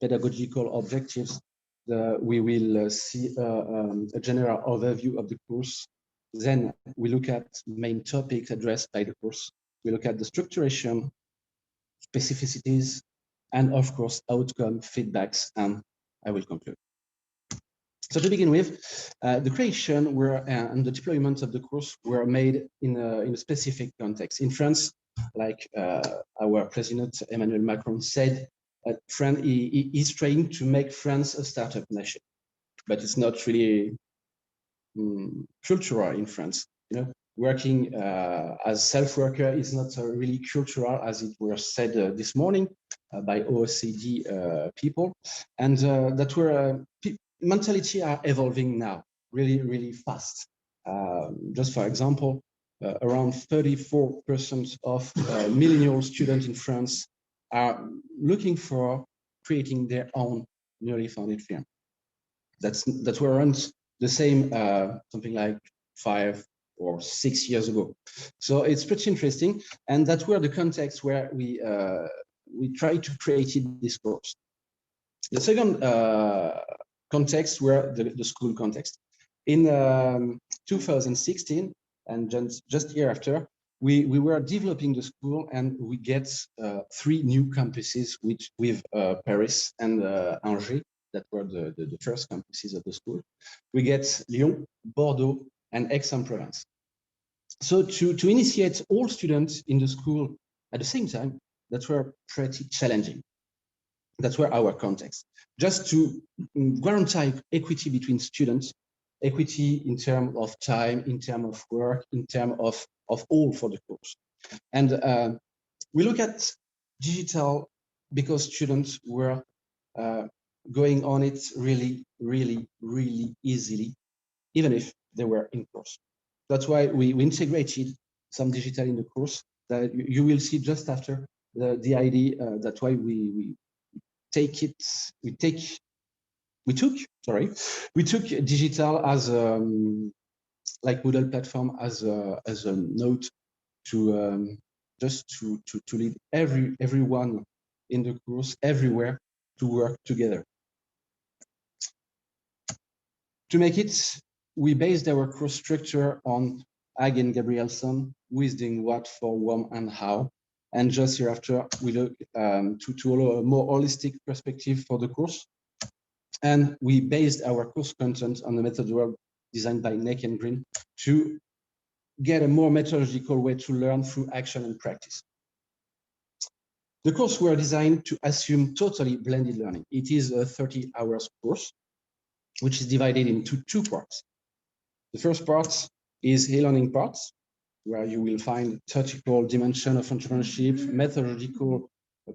pedagogical objectives. We will see a general overview of the course. Then we look at main topics addressed by the course. We look at the structuration, specificities, and of course, outcome, feedbacks, and I will conclude. So to begin with, the creation and the deployment of the course were made in a specific context. In France, like our President Emmanuel Macron said, France is trying to make France a startup nation, but it's not really cultural in France. You know, working as self-worker is not really cultural, as it was said this morning by OECD people, and that were mentality are evolving now really fast. Just for example, around 34% of millennial students in France are looking for creating their own newly founded firm. That weren't the same something like 5 or 6 years ago. So it's pretty interesting, and that were the context where we try to create this course. The second context were the school context. In 2016, and just year after, we were developing the school, and we get 3 new campuses with Paris and Angers, that were the first campuses of the school. We get Lyon, Bordeaux, and Aix-en-Provence. So to initiate all students in the school at the same time, that were pretty challenging. That's where our context. Just to guarantee equity between students, equity in terms of time, in terms of work, in terms of all for the course. And we look at digital because students were going on it really easily, even if they were in course. That's why we integrated some digital in the course that you will see just after the idea. That's why we took digital as like Moodle platform as a note to just to lead everyone in the course everywhere to work together. To make it, we based our course structure on Hagen Gabrielson, who is doing what for whom and how. And just hereafter, we look to allow a more holistic perspective for the course. And we based our course content on the methodology designed by Neck and Green to get a more methodological way to learn through action and practice. The course were designed to assume totally blended learning. It is a 30 hours course, which is divided into 2 parts. The first part is e-learning parts, where you will find theoretical dimension of entrepreneurship, methodological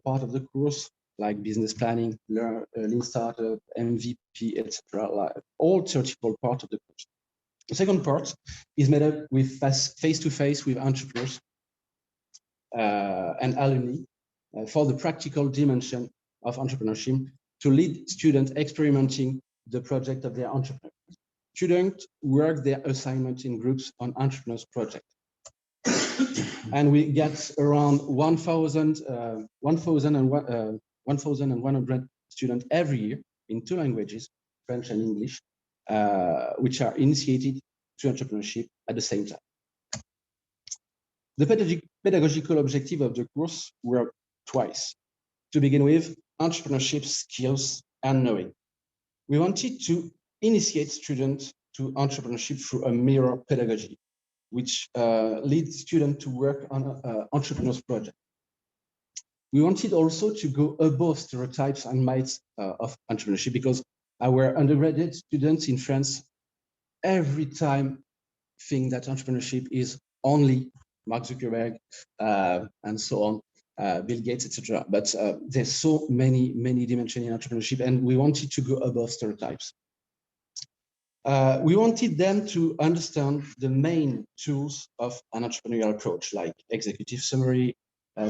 part of the course, like business planning, lean startup, MVP, etc., like all theoretical part of the course. The second part is made up with face-to-face with entrepreneurs and alumni for the practical dimension of entrepreneurship to lead students experimenting the project of their entrepreneur. Students work their assignment in groups on entrepreneurs project. And we get around 1,100 students every year in 2 languages, French and English, which are initiated to entrepreneurship at the same time. The pedagogical objective of the course were twice. To begin with, entrepreneurship skills and knowing. We wanted to initiate students to entrepreneurship through a mirror pedagogy, which leads students to work on an entrepreneur's project. We wanted also to go above stereotypes and myths of entrepreneurship, because our undergraduate students in France every time think that entrepreneurship is only Mark Zuckerberg and so on, Bill Gates, etc. But there's so many dimensions in entrepreneurship, and we wanted to go above stereotypes. We wanted them to understand the main tools of an entrepreneurial approach, like executive summary,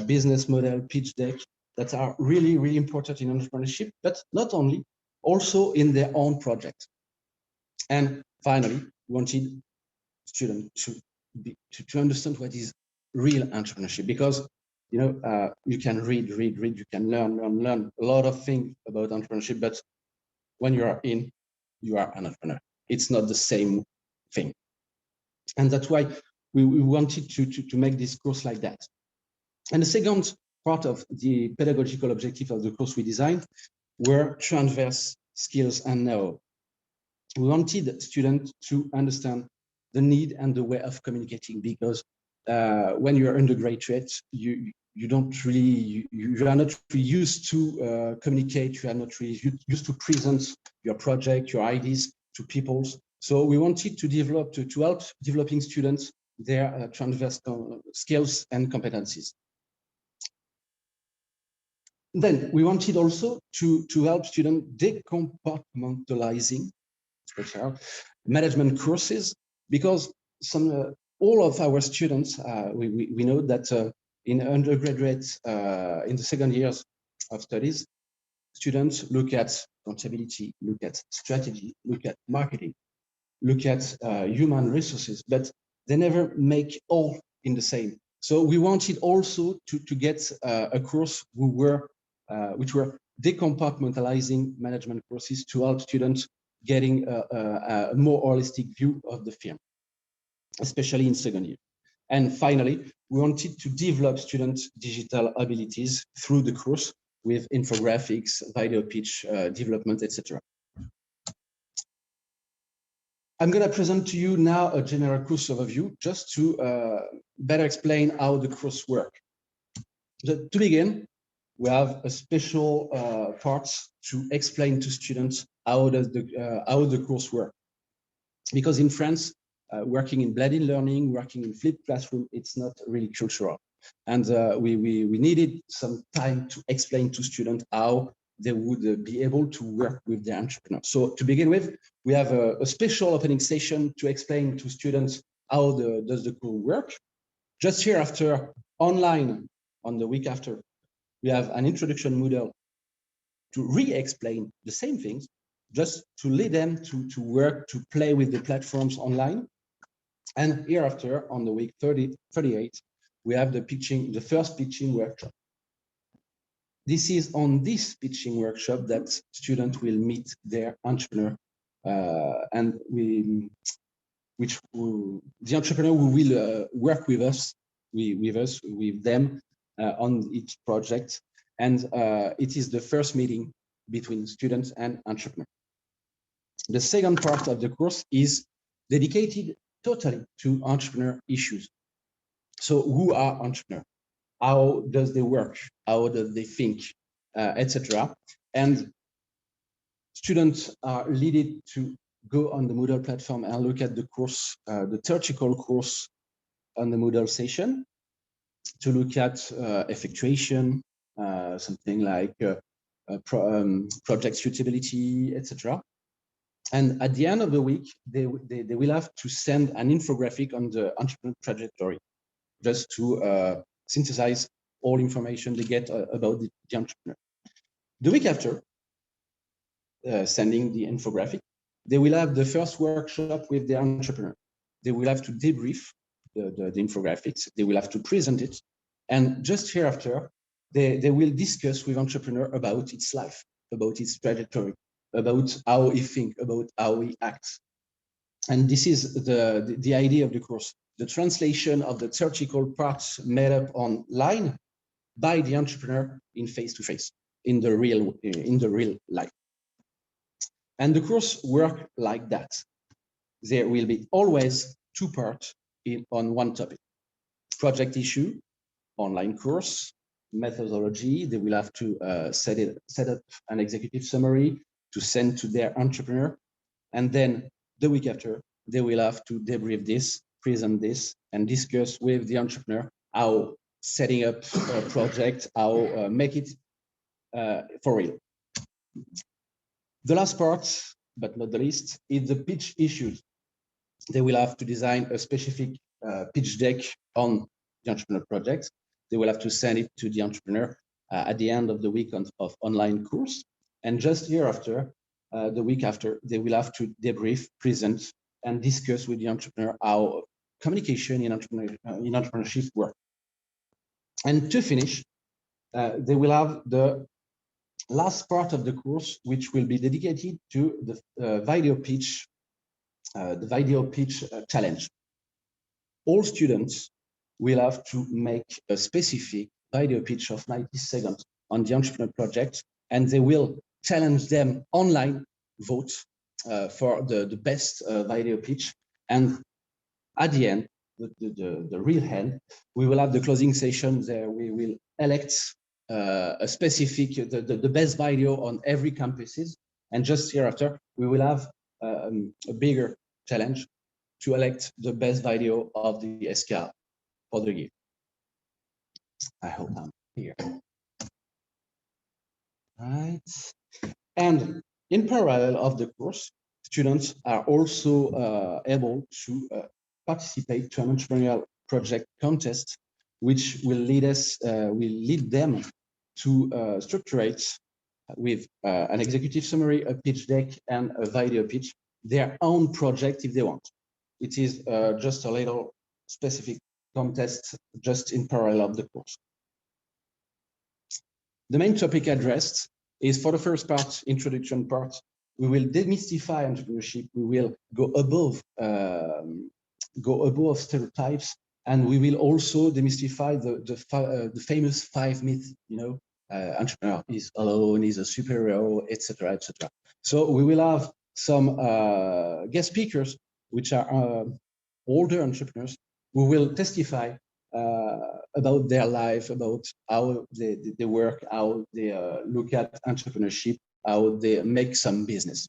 business model, pitch deck, that are really important in entrepreneurship, but not only, also in their own project. And finally, we wanted students to understand what is real entrepreneurship, because you can read, you can learn a lot of things about entrepreneurship, but when you are in, you are an entrepreneur. It's not the same thing. And that's why we wanted to make this course like that. And the second part of the pedagogical objective of the course we designed were transverse skills and know. we wanted students to understand the need and the way of communicating, because when you're undergraduate, you don't really, you are not really used to communicate, you are not really used to present your project, your ideas to people. So we wanted to develop, to help developing students their transverse skills and competencies. Then we wanted also to help students decompartmentalizing management courses, because all of our students, we know that in undergraduate, in the second years of studies, students look at accountability, look at strategy, look at marketing, look at human resources, but they never make all in the same. So we wanted also to get a course which were decompartmentalizing management courses to help students getting a more holistic view of the firm, especially in second year. And finally, we wanted to develop students' digital abilities through the course with infographics, video pitch development, etc. I'm going to present to you now a general course overview, just to better explain how the course works. To begin, we have a special part to explain to students how the course works. Because in France, working in blended learning, working in flipped classroom, it's not really cultural. And we needed some time to explain to students how they would be able to work with the entrepreneur. So to begin with, we have a special opening session to explain to students how does the course work. Just here after, online, on the week after, we have an introduction model to re-explain the same things, just to lead them to work, to play with the platforms online. And hereafter, on the week 38, we have the first pitching workshop. This is on this pitching workshop that students will meet their entrepreneur, and the entrepreneur who will work with us, with them on each project. And it is the first meeting between students and entrepreneur. The second part of the course is dedicated totally to entrepreneur issues. So who are entrepreneurs? How does they work? How do they think, etc. And students are leaded to go on the Moodle platform and look at the course, the theoretical course on the Moodle session, to look at effectuation, something like project suitability, etc. And at the end of the week, they will have to send an infographic on the entrepreneur trajectory, just to synthesize all information they get about the entrepreneur. The week after, sending the infographic, they will have the first workshop with the entrepreneur. They will have to debrief the infographics. They will have to present it. And just hereafter, they will discuss with entrepreneur about its life, about its trajectory, about how he thinks, about how he acts. And this is the idea of the course, the translation of the theoretical parts made up online by the entrepreneur in face-to-face, in the real life. And the course works like that. There will be always two parts on one topic: project issue, online course, methodology. They will have to set up an executive summary to send to their entrepreneur. And then the week after, they will have to debrief this, present this, and discuss with the entrepreneur how setting up a project, how make it for real. The last part, but not the least, is the pitch issues. They will have to design a specific pitch deck on the entrepreneur project. They will have to send it to the entrepreneur at the end of the week of online course. And just hereafter, the week after, they will have to debrief, present, and discuss with the entrepreneur how communication in entrepreneurship works. And to finish, they will have the last part of the course, which will be dedicated to the video pitch, challenge. All students will have to make a specific video pitch of 90 seconds on the entrepreneur project, and they will challenge them online, vote, for the best video pitch. And at the end, the real end, we will have the closing session there. We will elect a specific, the best video on every campuses. And just hereafter, we will have a bigger challenge to elect the best video of the ESSCA for the year. I hope I'm here. Right. And in parallel of the course, students are also able to participate to an entrepreneurial project contest, which will lead them to structurate with an executive summary, a pitch deck, and a video pitch their own project if they want. It is just a little specific contest just in parallel of the course. The main topic addressed is, for the first part, introduction part, we will demystify entrepreneurship. We will go above stereotypes, and we will also demystify the famous 5 myths. You know, entrepreneur is alone, is a superhero, etc., etc. So we will have some guest speakers, which are older entrepreneurs, who will testify about their life, about how they work, how they look at entrepreneurship, how they make some business.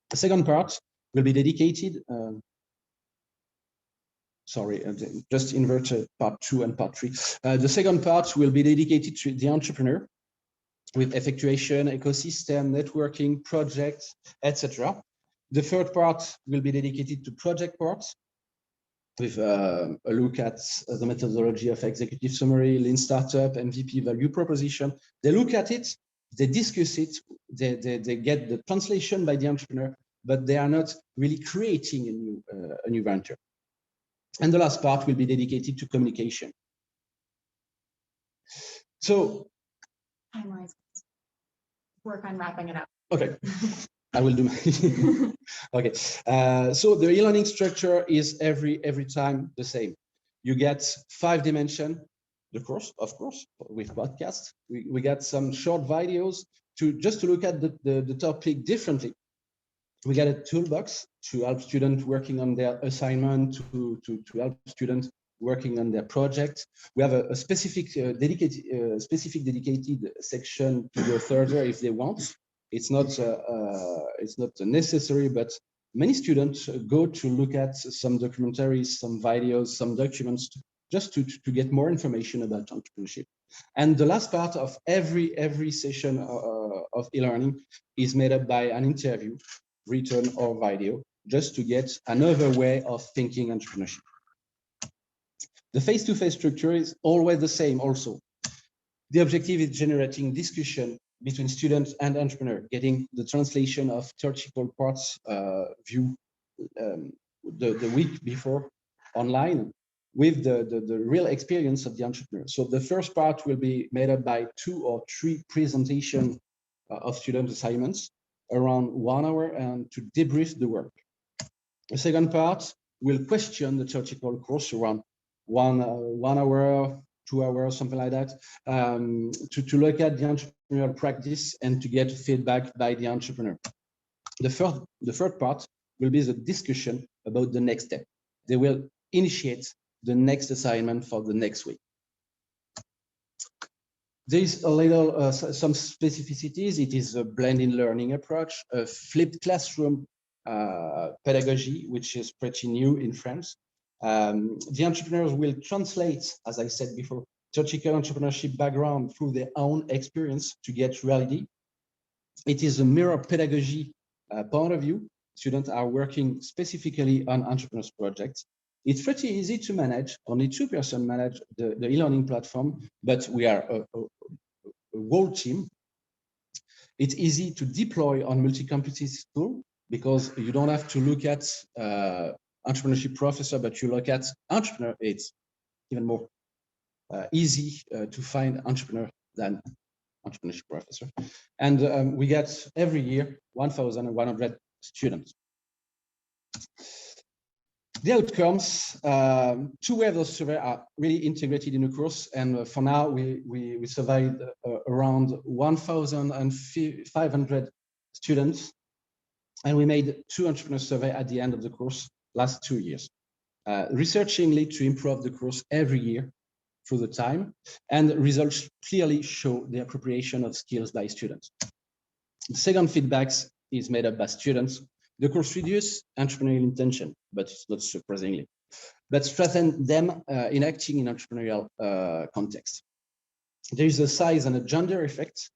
The second part will be dedicated, just inverted part 2 and part 3. The second part will be dedicated to the entrepreneur with effectuation, ecosystem, networking, projects, etc. The third part will be dedicated to project parts, with a look at the methodology of executive summary, lean startup, MVP, value proposition. They look at it, they discuss it, they get the translation by the entrepreneur, but they are not really creating a new venture. And the last part will be dedicated to communication. So, work on wrapping it up. Okay. I will do my okay. So the e-learning structure is every time the same. You get 5 dimensions, the course, of course, with podcasts. We get some short videos just to look at the topic differently. We get a toolbox to help students working on their assignment, to help students working on their project. We have a specific dedicated section to go further if they want. It's not necessary, but many students go to look at some documentaries, some videos, some documents, just to get more information about entrepreneurship. And the last part of every session of e-learning is made up by an interview, written or video, just to get another way of thinking entrepreneurship. The face-to-face structure is always the same also. The objective is generating discussion between students and entrepreneur, getting the translation of theoretical parts view the week before online with the real experience of the entrepreneur. So the first part will be made up by 2 or 3 presentations of student assignments around 1 hour and to debrief the work. The second part will question the theoretical course around 1 hour, 2 hours, something like that, to look at the entrepreneurial practice and to get feedback by the entrepreneur. The third part will be the discussion about the next step. They will initiate the next assignment for the next week. There is a little, some specificities. It is a blended learning approach, a flipped classroom pedagogy, which is pretty new in France. The entrepreneurs will translate, as I said before, theoretical entrepreneurship background through their own experience to get reality. It is a mirror pedagogy point of view. Students are working specifically on entrepreneurs projects. It's pretty easy to manage. Only 2 persons manage the e-learning platform, but we are a whole team. It's easy to deploy on multi-campuses tool because you don't have to look at entrepreneurship professor, but you look at entrepreneur. It's even more easy to find entrepreneur than entrepreneurship professor. And we get every year 1,100 students. The outcomes, 2 waves of survey are really integrated in the course, and for now we surveyed around 1,500 students And we made 2 entrepreneur surveys at the end of the course last 2 years. Researching lead to improve the course every year through the time, and results clearly show the appropriation of skills by students. The second feedback is made up by students. The course reduces entrepreneurial intention, but not surprisingly, but strengthen them in acting in entrepreneurial context. There is a size and a gender effect.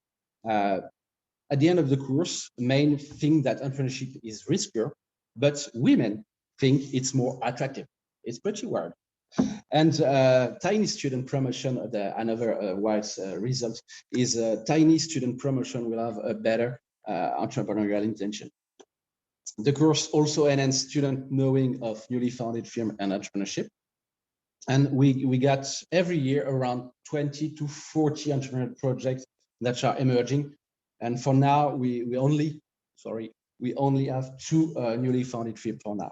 At the end of the course, men think that entrepreneurship is riskier, but women think it's more attractive. It's pretty weird. And tiny student promotion, another wide result is tiny student promotion will have a better entrepreneurial intention. The course also enhances student knowing of newly founded firm and entrepreneurship. And we got every year around 20 to 40 entrepreneurial projects that are emerging. And for now, we only have 2 newly founded firms for now.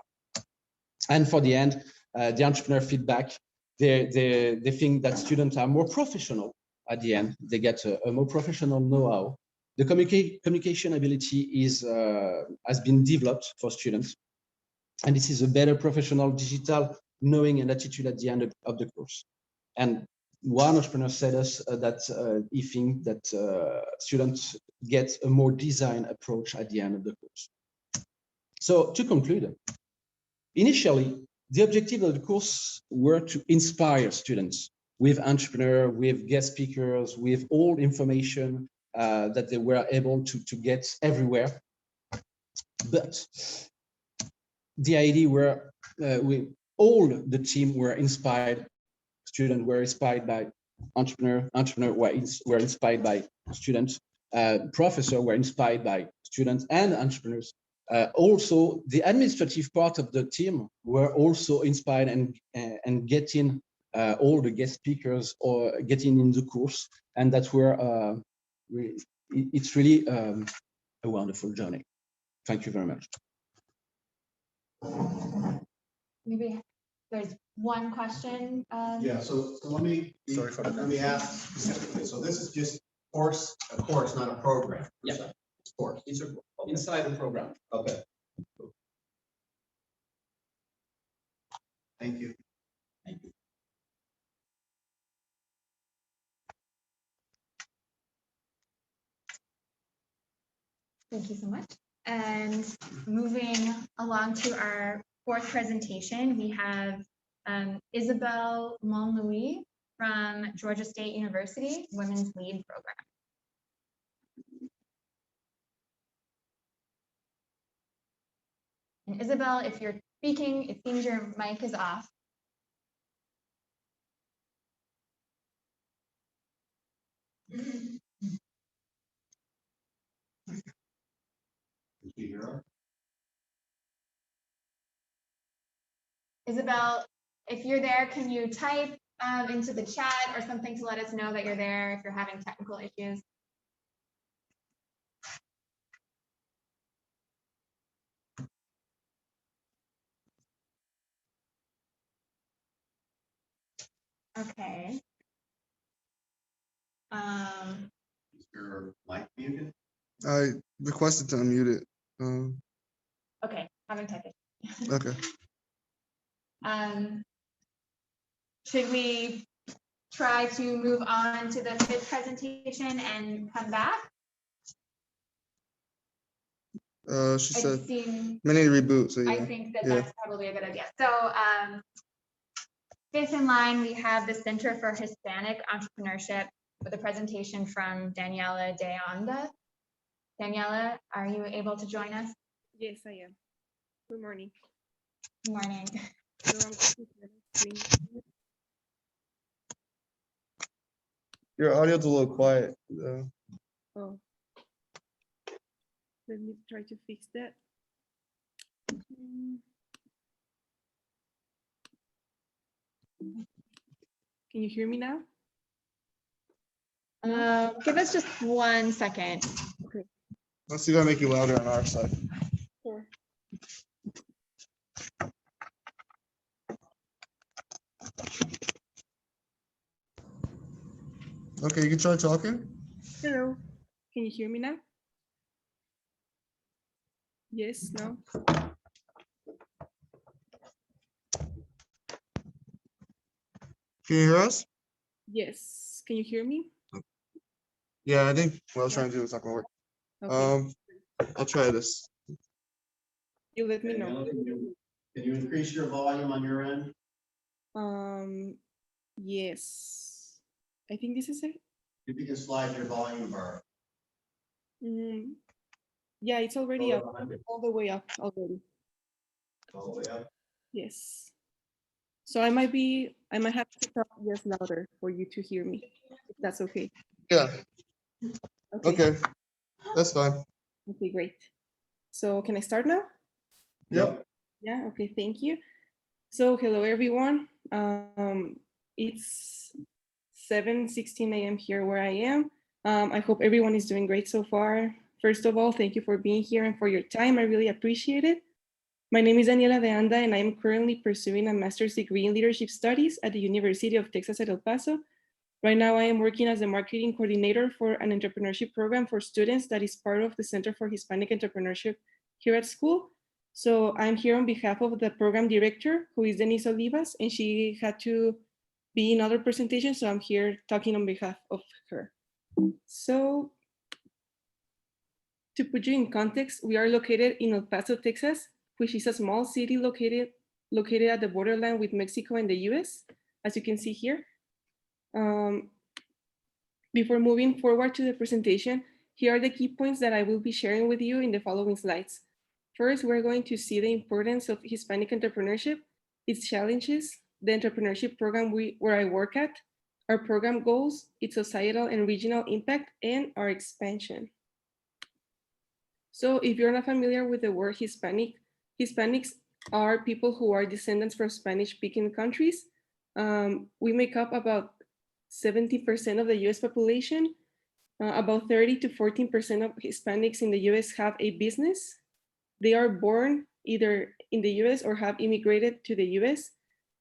And for the end, the entrepreneur feedback, they think that students are more professional at the end. They get a more professional know-how. The communication ability has been developed for students. And this is a better professional digital knowing and attitude at the end of the course. And one entrepreneur said us that he thinks that students get a more design approach at the end of the course. So to conclude, initially, the objective of the course were to inspire students with entrepreneurs, with guest speakers, with all information that they were able to get everywhere. But the idea were all the team were inspired. Students were inspired by entrepreneurs were inspired by students. Professors were inspired by students and entrepreneurs. Also, the administrative part of the team were also inspired and getting all the guest speakers or getting in the course, and that were it's really a wonderful journey. Thank you very much. Maybe there's one question. Yeah, so let me ask specifically. So this is just a course, not a program. Yeah, it's course. These are inside the program. Okay. Thank you. Thank you. Thank you so much. And moving along to our 4th presentation, we have Isabelle Monlouis from Georgia State University, Women's Lead Program. And Isabelle, if you're speaking, it seems your mic is off. Isabelle, if you're there, can you type into the chat or something to let us know that you're there if you're having technical issues? Okay. Is your mic muted? I requested to unmute it. Okay, having tech issues. Okay. Should we try to move on to the 5th presentation and come back? She said many reboot. So yeah. I think that that's probably a good idea. So 5th in line, we have the Center for Hispanic Entrepreneurship with a presentation from Daniela de Anda. Daniela, are you able to join us? Yes, I am. Good morning. Good morning. Your audio's a little quiet. Oh, let me try to fix that. Can you hear me now? Give us just 1 second. Okay. Let's see if I make you louder on our side. Sure. Okay, you can try talking. Hello. Can you hear me now? Yes, no. Can you hear us? Yes. Can you hear me? Yeah, I think what I was trying to do is not gonna work. Okay. I'll try this. You let me know. Can you increase your volume on your end? Yes. I think this is it. If you can slide your volume bar. Yeah, it's already Go up, behind it. all the way up already. All the way up. Yes. So I might have to talk just louder for you to hear me, if that's okay. Yeah. Okay. Okay. That's fine. Okay, great. So can I start now? Yep. Yeah, okay, thank you. So hello everyone. It's 7:16 a.m. here where I am. I hope everyone is doing great so far. First of all, thank you for being here and for your time. I really appreciate it. My name is Daniela and I am currently pursuing a master's degree in leadership studies at the University of Texas at El Paso. Right now, I am working as a marketing coordinator for an entrepreneurship program for students that is part of the Center for Hispanic Entrepreneurship here at school. So I'm here on behalf of the program director, who is Denise Olivas, and she had to be in other presentations, so I'm here talking on behalf of her. So to put you in context, we are located in El Paso, Texas, which is a small city located at the borderline with Mexico and the US, as you can see here. Before moving forward to the presentation, here are the key points that I will be sharing with you in the following slides. First, we're going to see the importance of Hispanic entrepreneurship, its challenges, the entrepreneurship program where I work at, our program goals, its societal and regional impact, and our expansion. So if you're not familiar with the word Hispanic, Hispanics are people who are descendants from Spanish-speaking countries. We make up about 70% of the US population. About 30 to 14% of Hispanics in the US have a business. They are born either in the US or have immigrated to the US.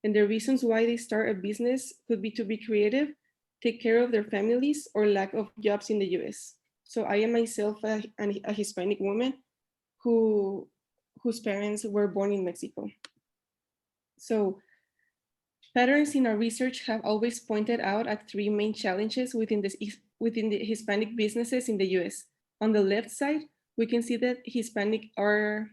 And the reasons why they start a business could be to be creative, take care of their families, or lack of jobs in the US. So I am myself a Hispanic woman whose parents were born in Mexico. So patterns in our research have always pointed out at three main challenges within the Hispanic businesses in the US. On the left side, we can see that Hispanics are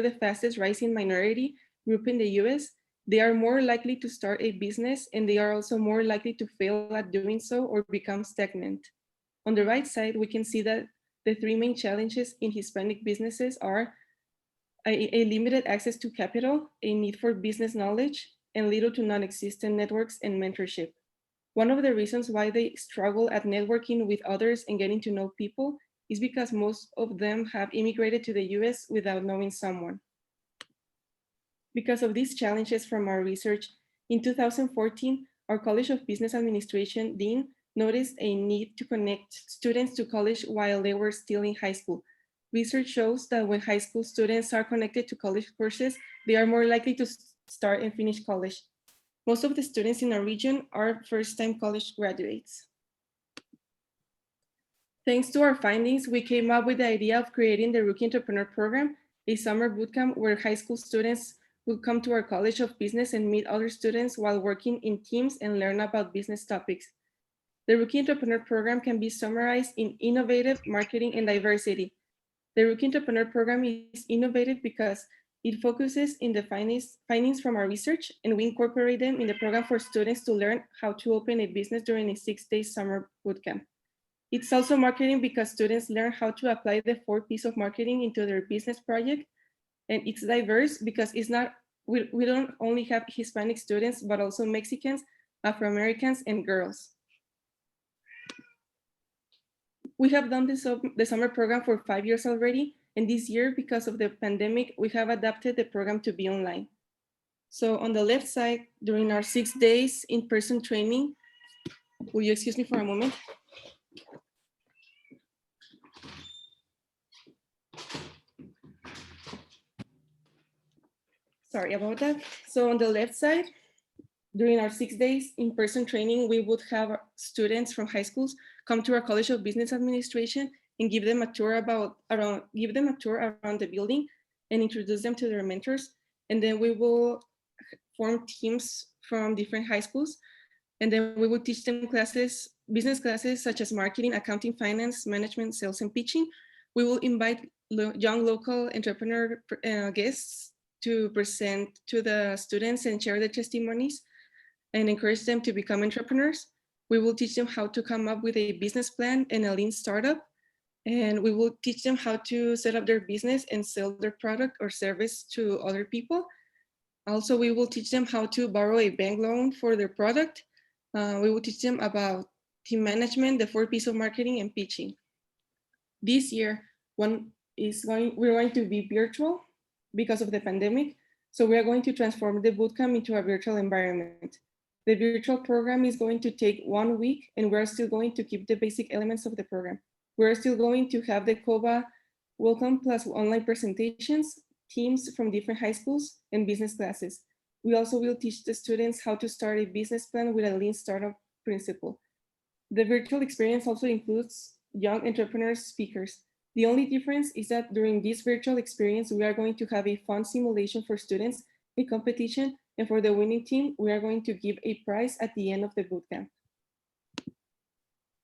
the fastest rising minority group in the US. They are more likely to start a business, and they are also more likely to fail at doing so or become stagnant. On the right side, we can see that the three main challenges in Hispanic businesses are a limited access to capital, a need for business knowledge, and little to non-existent networks and mentorship. One of the reasons why they struggle at networking with others and getting to know people is because most of them have immigrated to the US without knowing someone. Because of these challenges from our research, in 2014, our College of Business Administration Dean noticed a need to connect students to college while they were still in high school. Research shows that when high school students are connected to college courses, they are more likely to start and finish college. Most of the students in our region are first-time college graduates. Thanks to our findings, we came up with the idea of creating the Rookie Entrepreneur Program, a summer bootcamp where high school students will come to our College of Business and meet other students while working in teams and learn about business topics. The Rookie Entrepreneur Program can be summarized in innovative marketing and diversity. The Rookie Entrepreneur Program is innovative because it focuses in the findings from our research, and we incorporate them in the program for students to learn how to open a business during a 6-day summer bootcamp. It's also marketing because students learn how to apply the 4 P's of marketing into their business project. And it's diverse because we don't only have Hispanic students, but also Mexicans, Afro-Americans, and girls. We have done the summer program for 5 years already. And this year, because of the pandemic, we have adapted the program to be online. So on the left side, during our 6 days in-person training, will you excuse me for a moment? Sorry about that. So on the left side, during our 6 days in-person training, we would have students from high schools come to our College of Business Administration and give them a tour around the building and introduce them to their mentors. And then we will form teams from different high schools. And then we will teach them business classes such as marketing, accounting, finance, management, sales, and pitching. We will invite young local entrepreneur guests to present to the students and share their testimonies and encourage them to become entrepreneurs. We will teach them how to come up with a business plan and a lean startup. And we will teach them how to set up their business and sell their product or service to other people. Also, we will teach them how to borrow a bank loan for their product. We will teach them about team management, the 4 P's of marketing, and pitching. This year, we're going to be virtual because of the pandemic. So we are going to transform the bootcamp into a virtual environment. The virtual program is going to take 1 week, and we're still going to keep the basic elements of the program. We're still going to have the COBA welcome plus online presentations, teams from different high schools, and business classes. We also will teach the students how to start a business plan with a lean startup principle. The virtual experience also includes young entrepreneurs speakers. The only difference is that during this virtual experience, we are going to have a fun simulation for students, a competition, and for the winning team, we are going to give a prize at the end of the bootcamp.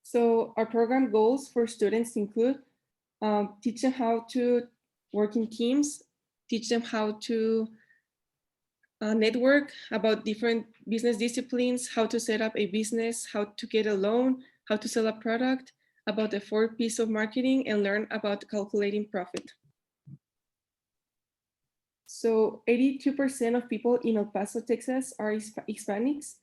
So our program goals for students include teach them how to work in teams, teach them how to network about different business disciplines, how to set up a business, how to get a loan, how to sell a product, about the 4 P's of marketing, and learn about calculating profit. So 82% of people in El Paso, Texas are Hispanics.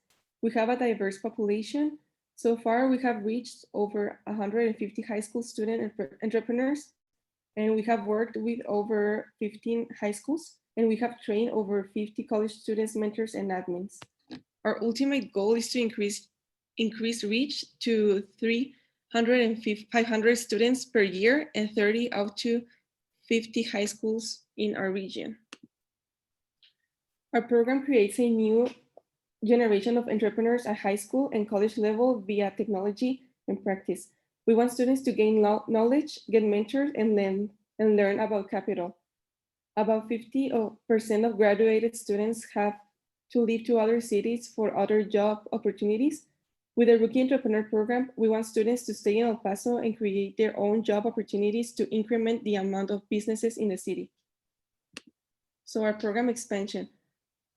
We have a diverse population. So far, we have reached over 150 high school student entrepreneurs, and we have worked with over 15 high schools, and we have trained over 50 college students, mentors, and admins. Our ultimate goal is to increase reach to 500 students per year and 30 out to 50 high schools in our region. Our program creates a new generation of entrepreneurs at high school and college level via technology and practice. We want students to gain knowledge, get mentored, and learn about capital. About 50% of graduated students have to leave to other cities for other job opportunities. With the Rookie Entrepreneur Program, we want students to stay in El Paso and create their own job opportunities to increment the amount of businesses in the city. So our program expansion.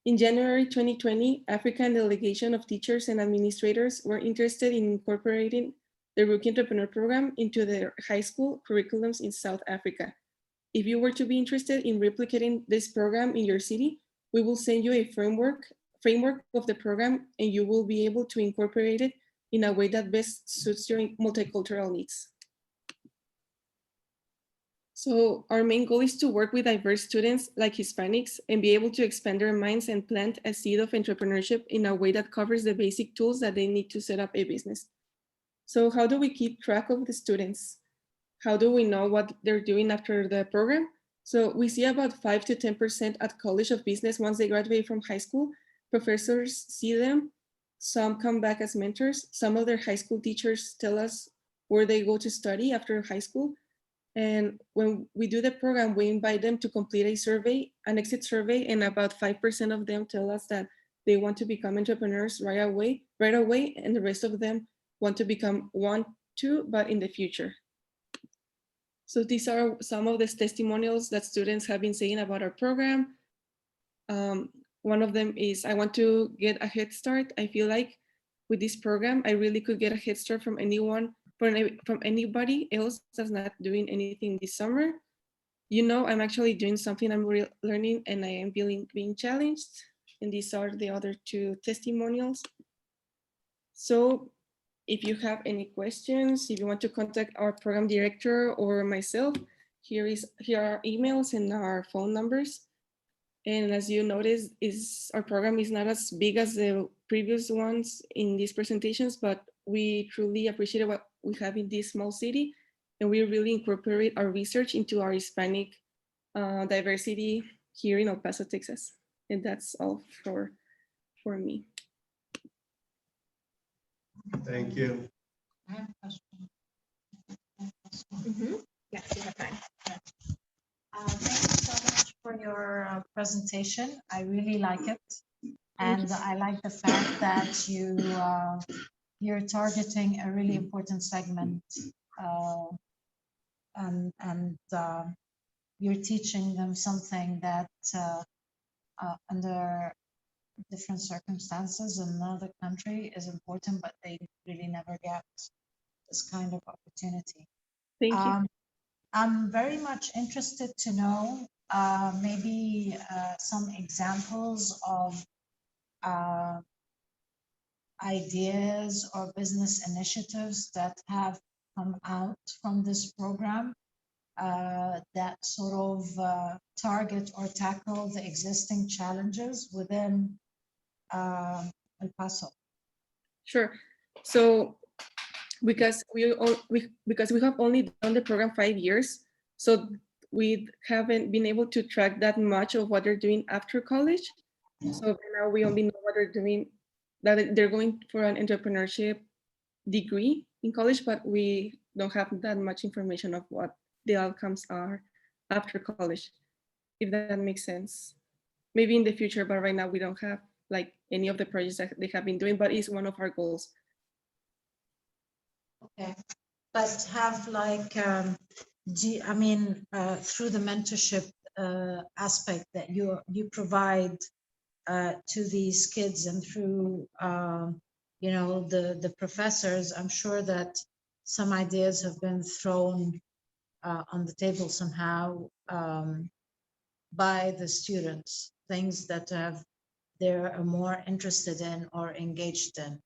In January 2020, African delegation of teachers and administrators were interested in incorporating the Rookie Entrepreneur Program into their high school curriculums in South Africa. If you were to be interested in replicating this program in your city, we will send you a framework of the program, and you will be able to incorporate it in a way that best suits your multicultural needs. So our main goal is to work with diverse students like Hispanics and be able to expand their minds and plant a seed of entrepreneurship in a way that covers the basic tools that they need to set up a business. So how do we keep track of the students? How do we know what they're doing after the program? So we see about 5 to 10% at College of Business once they graduate from high school. Professors see them, some come back as mentors. Some of their high school teachers tell us where they go to study after high school. And when we do the program, we invite them to complete a survey, an exit survey, and about 5% of them tell us that they want to become entrepreneurs right away, and the rest of them want to become but in the future. So these are some of the testimonials that students have been saying about our program. One of them is, I want to get a head start. I feel like with this program, I really could get a head start from anybody else that's not doing anything this summer. You know, I'm actually doing something I'm learning, and I am being challenged. And these are the other 2 testimonials. So if you have any questions, if you want to contact our program director or myself, here are emails and our phone numbers. And as you notice, our program is not as big as the previous ones in these presentations, but we truly appreciate what we have in this small city, and we really incorporate our research into our Hispanic diversity here in El Paso, Texas. And that's all for me. Thank you. I have a question. Yes, we have time. Thank you so much for your presentation. I really like it. And I like the fact that you're targeting a really important segment, and you're teaching them something that under different circumstances in another country is important, but they really never get this kind of opportunity. Thank you. I'm very much interested to know maybe some examples of ideas or business initiatives that have come out from this program that sort of target or tackle the existing challenges within El Paso. Sure. So because we have only done the program 5 years, so we haven't been able to track that much of what they're doing after college. So now we only know what they're doing, that they're going for an entrepreneurship degree in college, but we don't have that much information of what the outcomes are after college, if that makes sense. Maybe in the future, but right now we don't have like any of the projects that they have been doing, but it's one of our goals. Okay, but have like, through the mentorship aspect that you provide to these kids and through, the professors, I'm sure that some ideas have been thrown on the table somehow by the students, things that they're more interested in or engaged in.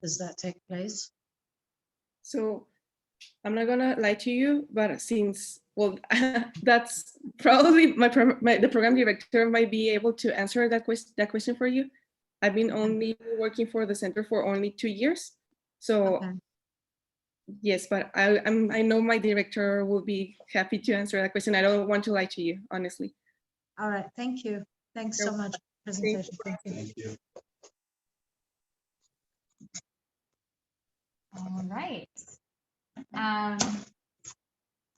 Does that take place? So I'm not gonna lie to you, but since, well, that's probably the program director might be able to answer that question for you. I've been only working for the center for only 2 years. So okay. Yes, but I know my director will be happy to answer that question. I don't want to lie to you, honestly. All right, thank you. Thanks so much for the presentation. Thank you. All right.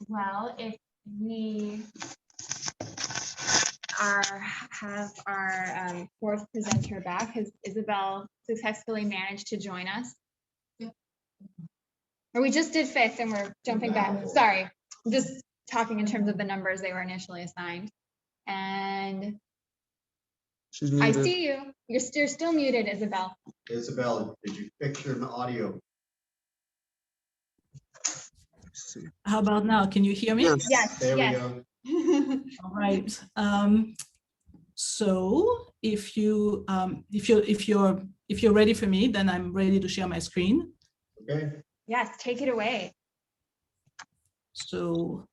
Well, if we have our fourth presenter back, has Isabelle successfully managed to join us? Yeah. Or we just did fifth and we're jumping back. Sorry, I'm just talking in terms of the numbers they were initially assigned. And she's muted. I see you. You're still muted, Isabelle. Isabelle, did you fix your audio? How about now? Can you hear me? Yes. There we go. All right. So if you're ready for me, then I'm ready to share my screen. Okay. Yes, take it away. So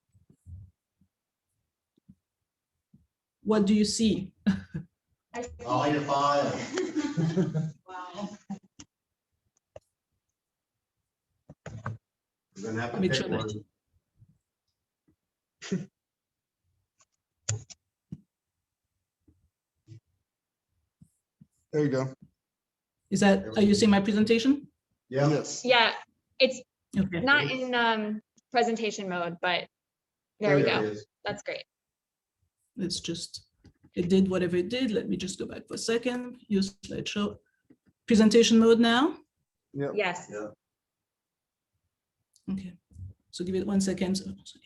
what do you see? All your files. Wow. You're gonna have to pick one. There you go. Are you seeing my presentation? Yeah. Yes. Yeah, it's okay. Not in presentation mode, but there we go. That's great. It's just, it did whatever it did. Let me just go back for a second. Use slideshow. Presentation mode now? Yep. Yes. Yeah. Okay, so give it 1 second. So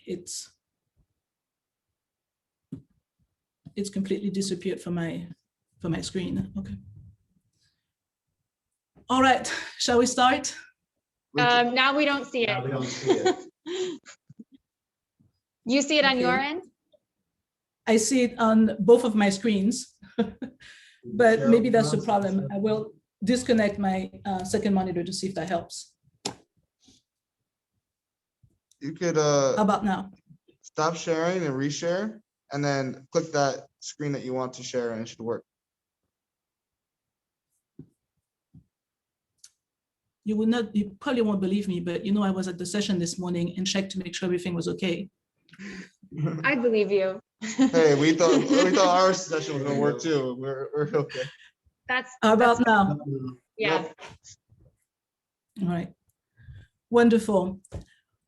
it's completely disappeared from my screen. Okay. All right, shall we start? Now we don't see it. Now we don't see it. You see it on Okay. your end? I see it on both of my screens, but maybe that's the problem. I will disconnect my second monitor to see if that helps. You could How about now? stop sharing and reshare, and then click that screen that you want to share, and it should work. You probably won't believe me, but I was at the session this morning and checked to make sure everything was okay. I believe you. Hey, we thought our session was gonna work too. We're okay. How about now? Yeah. All right. Wonderful.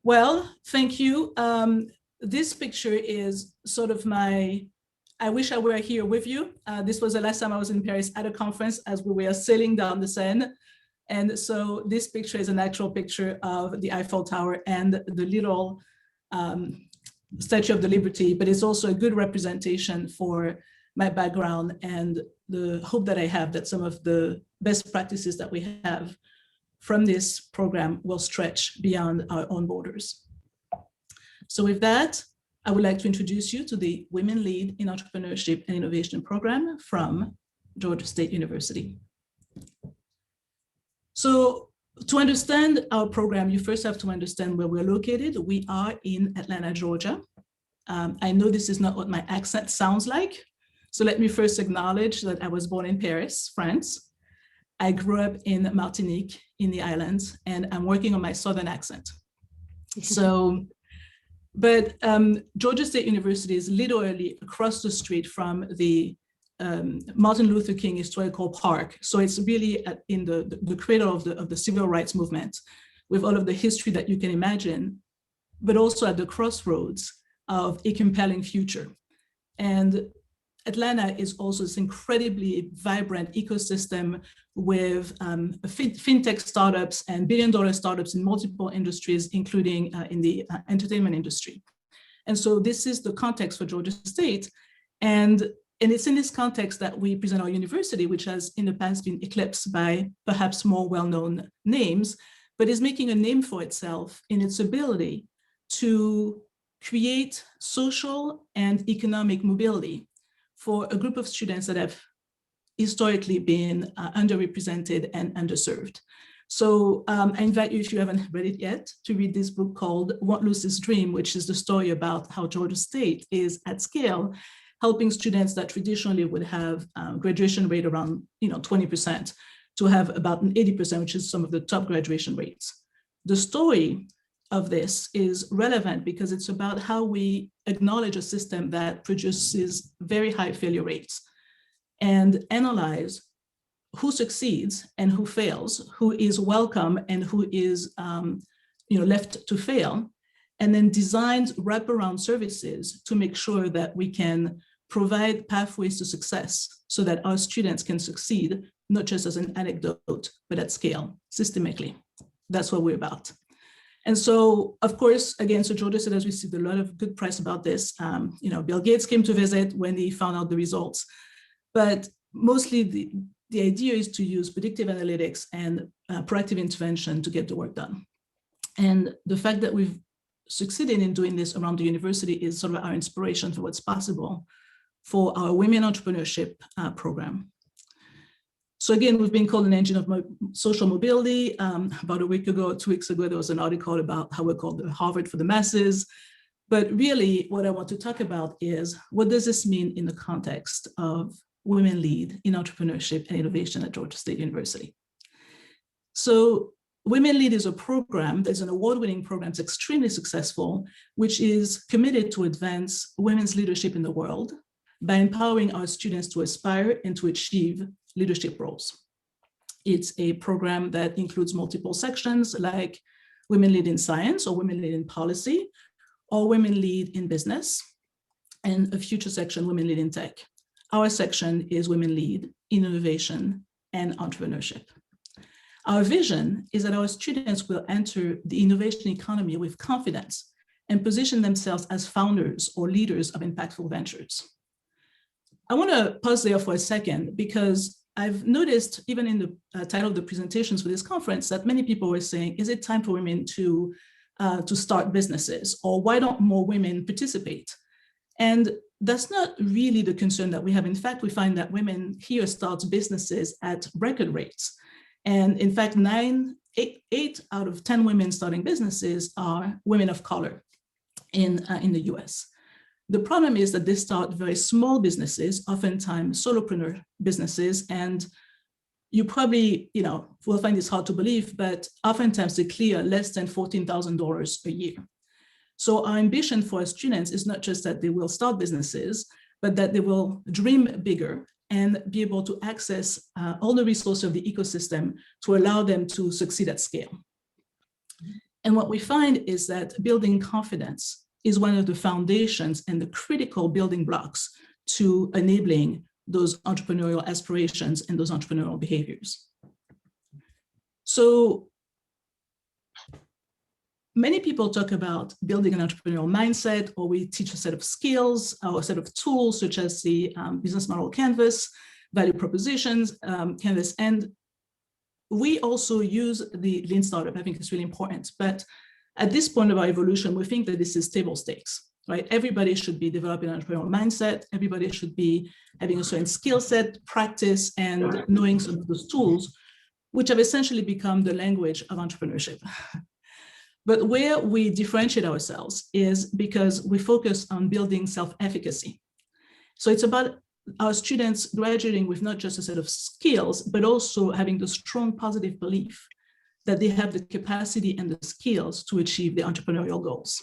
Well, thank you. This picture is sort of I wish I were here with you. This was the last time I was in Paris at a conference as we were sailing down the Seine. And so this picture is an actual picture of the Eiffel Tower and the little Statue of the Liberty, but it's also a good representation for my background and the hope that I have that some of the best practices that we have from this program will stretch beyond our own borders. So with that, I would like to introduce you to the WomenLead in Entrepreneurship and Innovation program from Georgia State University. So to understand our program, you first have to understand where we're located. We are in Atlanta, Georgia. I know this is not what my accent sounds like. So let me first acknowledge that I was born in Paris, France. I grew up in Martinique in the islands, and I'm working on my Southern accent. So, but Georgia State University is literally across the street from the Martin Luther King Historical Park. So it's really in the cradle of the civil rights movement, with all of the history that you can imagine, but also at the crossroads of a compelling future. And Atlanta is also this incredibly vibrant ecosystem with fintech startups and billion-dollar startups in multiple industries, including in the entertainment industry. And so this is the context for Georgia State. And it's in this context that we present our university, which has in the past been eclipsed by perhaps more well-known names, but is making a name for itself in its ability to create social and economic mobility for a group of students that have historically been underrepresented and underserved. So I invite you, if you haven't read it yet, to read this book called Won't Lose This Dream, which is the story about how Georgia State is at scale, helping students that traditionally would have graduation rate around 20% to have about an 80%, which is some of the top graduation rates. The story of this is relevant because it's about how we acknowledge a system that produces very high failure rates and analyze who succeeds and who fails, who is welcome and who is left to fail, and then designs wraparound services to make sure that we can provide pathways to success so that our students can succeed, not just as an anecdote, but at scale, systemically. That's what we're about. And so, of course, again, so Georgia State has received a lot of good press about this. Bill Gates came to visit when he found out the results. But mostly the idea is to use predictive analytics and proactive intervention to get the work done. And the fact that we've succeeded in doing this around the university is sort of our inspiration for what's possible for our Women Entrepreneurship program. So again, we've been called an engine of social mobility. About a week ago, 2 weeks ago, there was an article about how we're called the Harvard for the masses. But really, what I want to talk about is, what does this mean in the context of WomenLead in Entrepreneurship and Innovation at Georgia State University? So WomenLead is a program that's an award-winning program that's extremely successful, which is committed to advance women's leadership in the world by empowering our students to aspire and to achieve leadership roles. It's a program that includes multiple sections like Women Lead in Science or Women Lead in Policy, or Women Lead in Business, and a future section, Women Lead in Tech. Our section is Women Lead in Innovation and Entrepreneurship. Our vision is that our students will enter the innovation economy with confidence and position themselves as founders or leaders of impactful ventures. I want to pause there for a second because I've noticed, even in the title of the presentations for this conference, that many people were saying, is it time for women to start businesses? Or why don't more women participate? And that's not really the concern that we have. In fact, we find that women here start businesses at record rates. And in fact, 8 out of 10 women starting businesses are women of color in the US. The problem is that they start very small businesses, oftentimes solopreneur businesses, and you probably, will find this hard to believe, but oftentimes they clear less than $14,000 a year. So our ambition for our students is not just that they will start businesses, but that they will dream bigger and be able to access all the resources of the ecosystem to allow them to succeed at scale. And what we find is that building confidence is one of the foundations and the critical building blocks to enabling those entrepreneurial aspirations and those entrepreneurial behaviors. So many people talk about building an entrepreneurial mindset, or we teach a set of skills or a set of tools such as the business model canvas, value propositions canvas. And we also use the Lean Startup. I think it's really important. But at this point of our evolution, we think that this is table stakes, right? Everybody should be developing an entrepreneurial mindset. Everybody should be having a certain skill set, practice, and knowing some of those tools, which have essentially become the language of entrepreneurship. But where we differentiate ourselves is because we focus on building self-efficacy. So it's about our students graduating with not just a set of skills, but also having the strong positive belief that they have the capacity and the skills to achieve their entrepreneurial goals.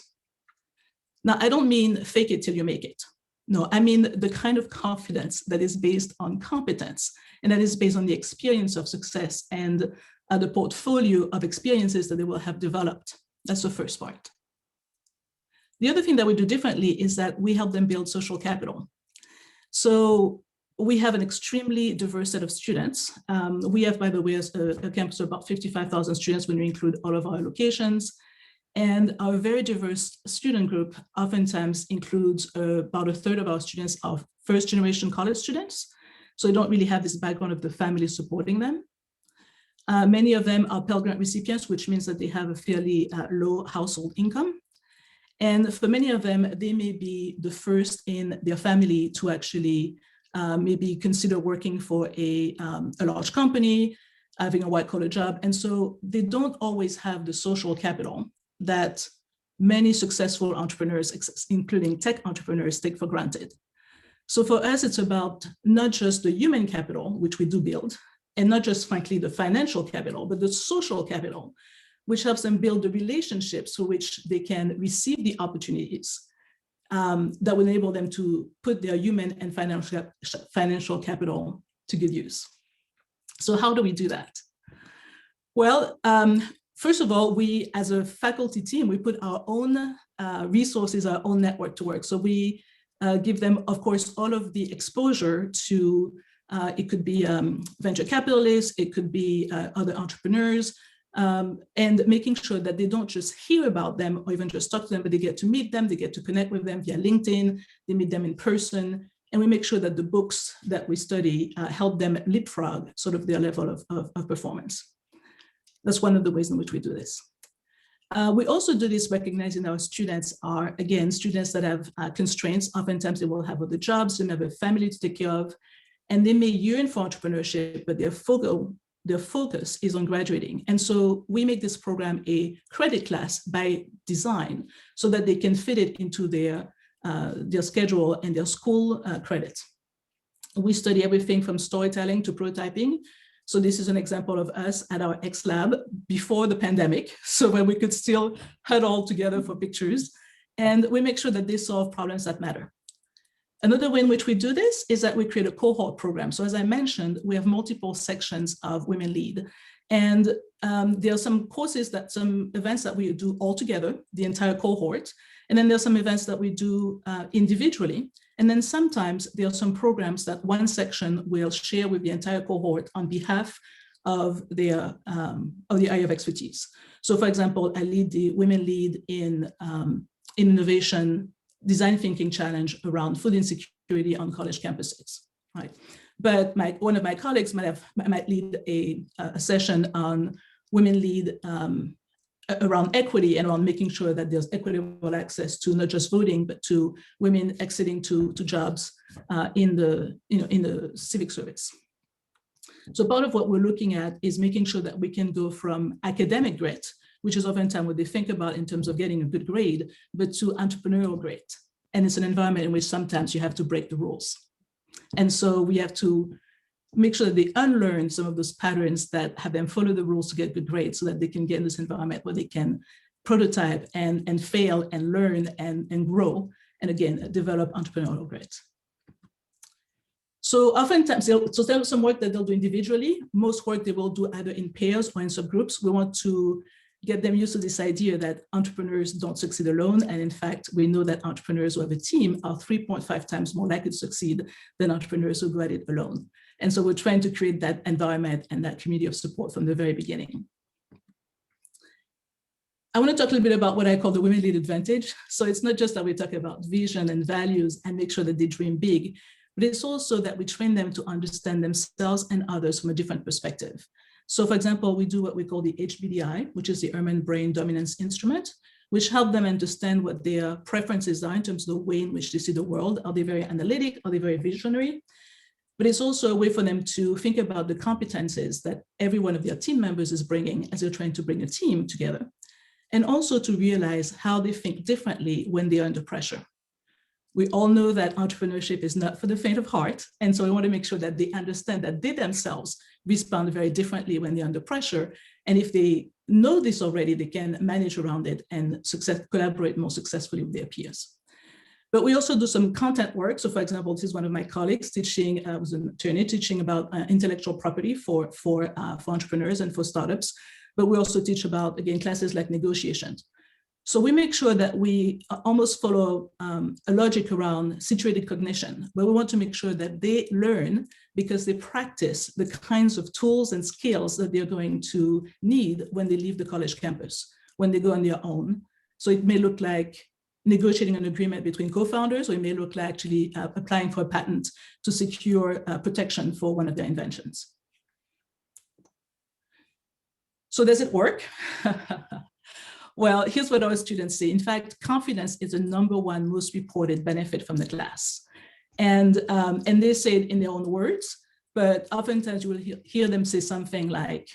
Now, I don't mean fake it till you make it. No, I mean the kind of confidence that is based on competence and that is based on the experience of success and the portfolio of experiences that they will have developed. That's the first part. The other thing that we do differently is that we help them build social capital. So we have an extremely diverse set of students. We have, by the way, a campus of about 55,000 students when we include all of our locations. And our very diverse student group oftentimes includes about a third of our students are first-generation college students. So they don't really have this background of the family supporting them. Many of them are Pell Grant recipients, which means that they have a fairly low household income. And for many of them, they may be the first in their family to actually maybe consider working for a large company, having a white-collar job. And so they don't always have the social capital that many successful entrepreneurs, including tech entrepreneurs, take for granted. So for us, it's about not just the human capital, which we do build, and not just, frankly, the financial capital, but the social capital, which helps them build the relationships for which they can receive the opportunities that will enable them to put their human and financial capital to good use. So how do we do that? Well, first of all, we, as a faculty team, we put our own resources, our own network to work. So we give them, of course, all of the exposure to, it could be venture capitalists, it could be other entrepreneurs, and making sure that they don't just hear about them or even just talk to them, but they get to meet them, they get to connect with them via LinkedIn, they meet them in person, and we make sure that the books that we study help them leapfrog sort of their level of performance. That's one of the ways in which we do this. We also do this recognizing our students are, again, students that have constraints. Oftentimes they will have other jobs, they may have a family to take care of, and they may yearn for entrepreneurship, but their focus is on graduating. And so we make this program a credit class by design so that they can fit it into their schedule and their school credits. We study everything from storytelling to prototyping. So this is an example of us at our X Lab before the pandemic, so when we could still huddle together for pictures. And we make sure that they solve problems that matter. Another way in which we do this is that we create a cohort program. So as I mentioned, we have multiple sections of WomenLead. And there are some courses some events that we do all together, the entire cohort. And then there's some events that we do individually. And then sometimes there are some programs that one section will share with the entire cohort on behalf of the area of expertise. So for example, I lead the WomenLead in Innovation Design Thinking Challenge around food insecurity on college campuses, right? But one of my colleagues might lead a session on WomenLead around equity and around making sure that there's equitable access to not just voting, but to women exiting to jobs in the civic service. So part of what we're looking at is making sure that we can go from academic grit, which is oftentimes what they think about in terms of getting a good grade, but to entrepreneurial grit. And it's an environment in which sometimes you have to break the rules. And so we have to make sure that they unlearn some of those patterns that have them follow the rules to get good grades so that they can get in this environment where they can prototype and fail and learn and grow, and again, develop entrepreneurial grit. So oftentimes, there's some work that they'll do individually. Most work they will do either in pairs or in subgroups. We want to get them used to this idea that entrepreneurs don't succeed alone. And in fact, we know that entrepreneurs who have a team are 3.5 times more likely to succeed than entrepreneurs who go at it alone. And so we're trying to create that environment and that community of support from the very beginning. I want to talk a little bit about what I call the WomenLead advantage. So it's not just that we talk about vision and values and make sure that they dream big, but it's also that we train them to understand themselves and others from a different perspective. So for example, we do what we call the HBDI, which is the Herman Brain Dominance Instrument, which help them understand what their preferences are in terms of the way in which they see the world. Are they very analytic? Are they very visionary? But it's also a way for them to think about the competences that every one of their team members is bringing as they're trying to bring a team together. And also to realize how they think differently when they are under pressure. We all know that entrepreneurship is not for the faint of heart. And so we want to make sure that they understand that they themselves respond very differently when they're under pressure. And if they know this already, they can manage around it and collaborate more successfully with their peers. But we also do some content work. So for example, this is one of my colleagues teaching, was an attorney teaching about intellectual property for entrepreneurs and for startups. But we also teach about, again, classes like negotiations. So we make sure that we almost follow a logic around situated cognition, where we want to make sure that they learn because they practice the kinds of tools and skills that they're going to need when they leave the college campus, when they go on their own. So it may look like negotiating an agreement between co-founders, or it may look like actually applying for a patent to secure protection for one of their inventions. So does it work? Well, here's what our students say. In fact, confidence is the #1 most reported benefit from the class. And they say it in their own words, but oftentimes you will hear them say something like,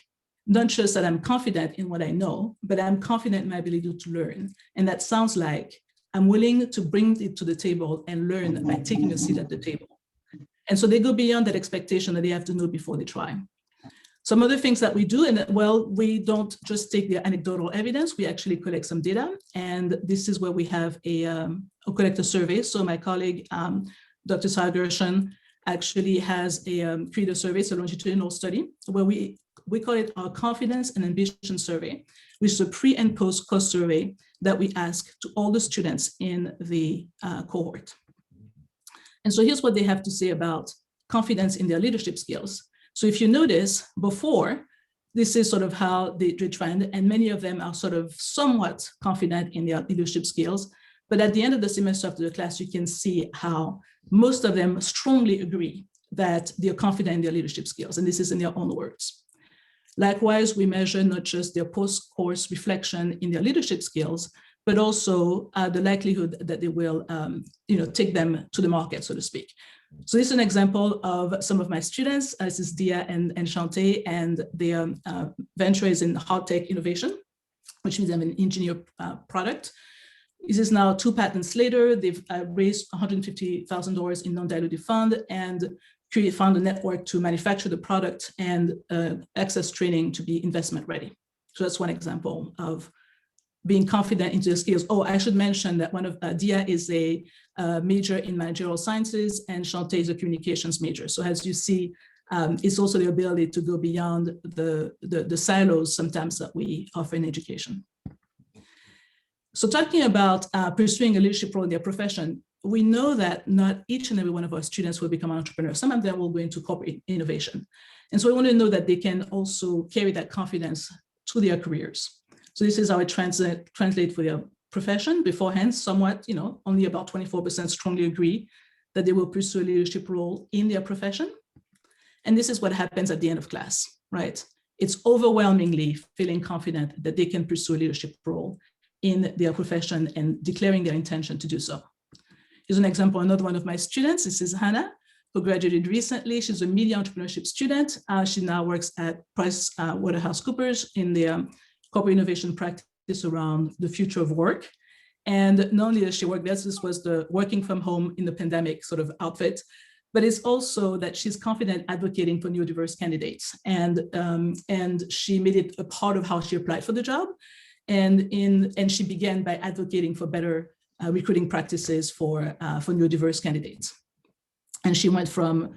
not just that I'm confident in what I know, but I'm confident in my ability to learn. And that sounds like I'm willing to bring it to the table and learn by taking a seat at the table. And so they go beyond that expectation that they have to know before they try. Some other things that we do, and well, we don't just take the anecdotal evidence, we actually collect some data. And this is where we have collect a survey. So my colleague, Dr. Sarah Gershon, actually has created a survey, it's a longitudinal study, where we call it our confidence and ambition survey, which is a pre and post course survey that we ask to all the students in the cohort. And so here's what they have to say about confidence in their leadership skills. So if you notice before, this is sort of how they trend, and many of them are sort of somewhat confident in their leadership skills. But at the end of the semester after the class, you can see how most of them strongly agree that they're confident in their leadership skills, and this is in their own words. Likewise, we measure not just their post-course reflection in their leadership skills, but also the likelihood that they will take them to the market, so to speak. So this is an example of some of my students. This is Dia and Chante, and their venture is in hard tech innovation, which means I'm an engineer product. This is now 2 patents later. They've raised $150,000 in non-dilutive fund and found a network to manufacture the product and access training to be investment ready. So that's one example of being confident into the skills. Oh, I should mention that one of Dia is a major in managerial sciences, and Chante is a communications major. So as you see, it's also the ability to go beyond the silos sometimes that we offer in education. So talking about pursuing a leadership role in their profession, we know that not each and every one of our students will become an entrepreneur. Some of them will go into corporate innovation. And so we want to know that they can also carry that confidence to their careers. So this is how it translate for their profession. Beforehand, somewhat, only about 24% strongly agree that they will pursue a leadership role in their profession. And this is what happens at the end of class, right? It's overwhelmingly feeling confident that they can pursue a leadership role in their profession and declaring their intention to do so. Here's an example, another one of my students. This is Hannah, who graduated recently. She's a media entrepreneurship student. She now works at PricewaterhouseCoopers in their corporate innovation practice around the future of work. And not only does she work there, this was the working from home in the pandemic sort of outfit, but it's also that she's confident advocating for neurodiverse candidates. And she made it a part of how she applied for the job. And she began by advocating for better recruiting practices for neurodiverse candidates. And she went from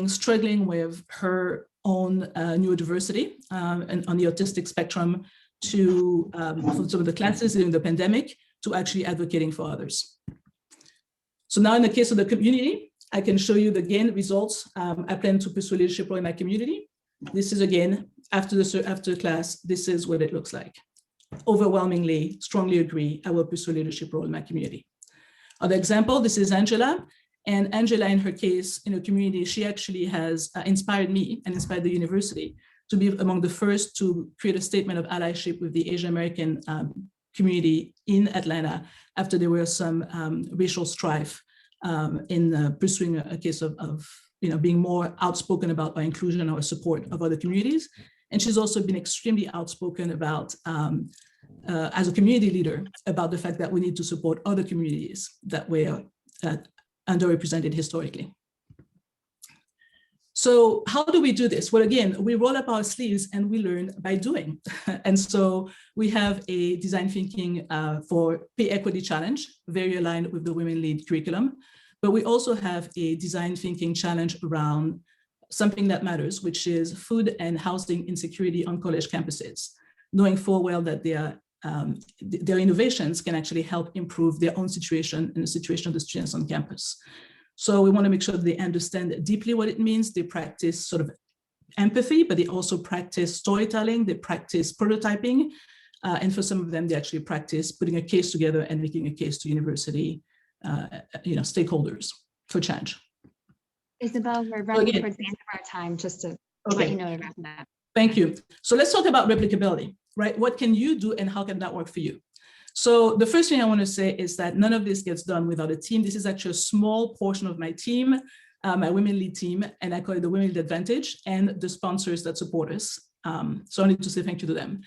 struggling with her own neurodiversity and on the autistic spectrum to for some of the classes during the pandemic to actually advocating for others. So now in the case of the community, I can show you the GAEL results. I plan to pursue leadership role in my community. This is again, after class, this is what it looks like. Overwhelmingly, strongly agree, I will pursue leadership role in my community. Other example, this is Angela. And Angela, in her case, in her community, she actually has inspired me and inspired the university to be among the first to create a statement of allyship with the Asian American community in Atlanta after there were some racial strife in pursuing a case of being more outspoken about our inclusion or support of other communities. And she's also been extremely outspoken about, as a community leader, about the fact that we need to support other communities that were underrepresented historically. So how do we do this? Well, again, we roll up our sleeves and we learn by doing. And so we have a design thinking for pay equity challenge, very aligned with the WomenLead curriculum. But we also have a design thinking challenge around something that matters, which is food and housing insecurity on college campuses, knowing full well that their innovations can actually help improve their own situation and the situation of the students on campus. So we want to make sure that they understand deeply what it means. They practice sort of empathy, but they also practice storytelling, they practice prototyping, and for some of them, they actually practice putting a case together and making a case to university stakeholders for change. Isabelle, we're running towards the end of our time, just to let you know to wrap that. Thank you. So let's talk about replicability, right? What can you do and how can that work for you? So the first thing I want to say is that none of this gets done without a team. This is actually a small portion of my team, my WomenLead team, and I call it the WomenLead Advantage, and the sponsors that support us. So I need to say thank you to them.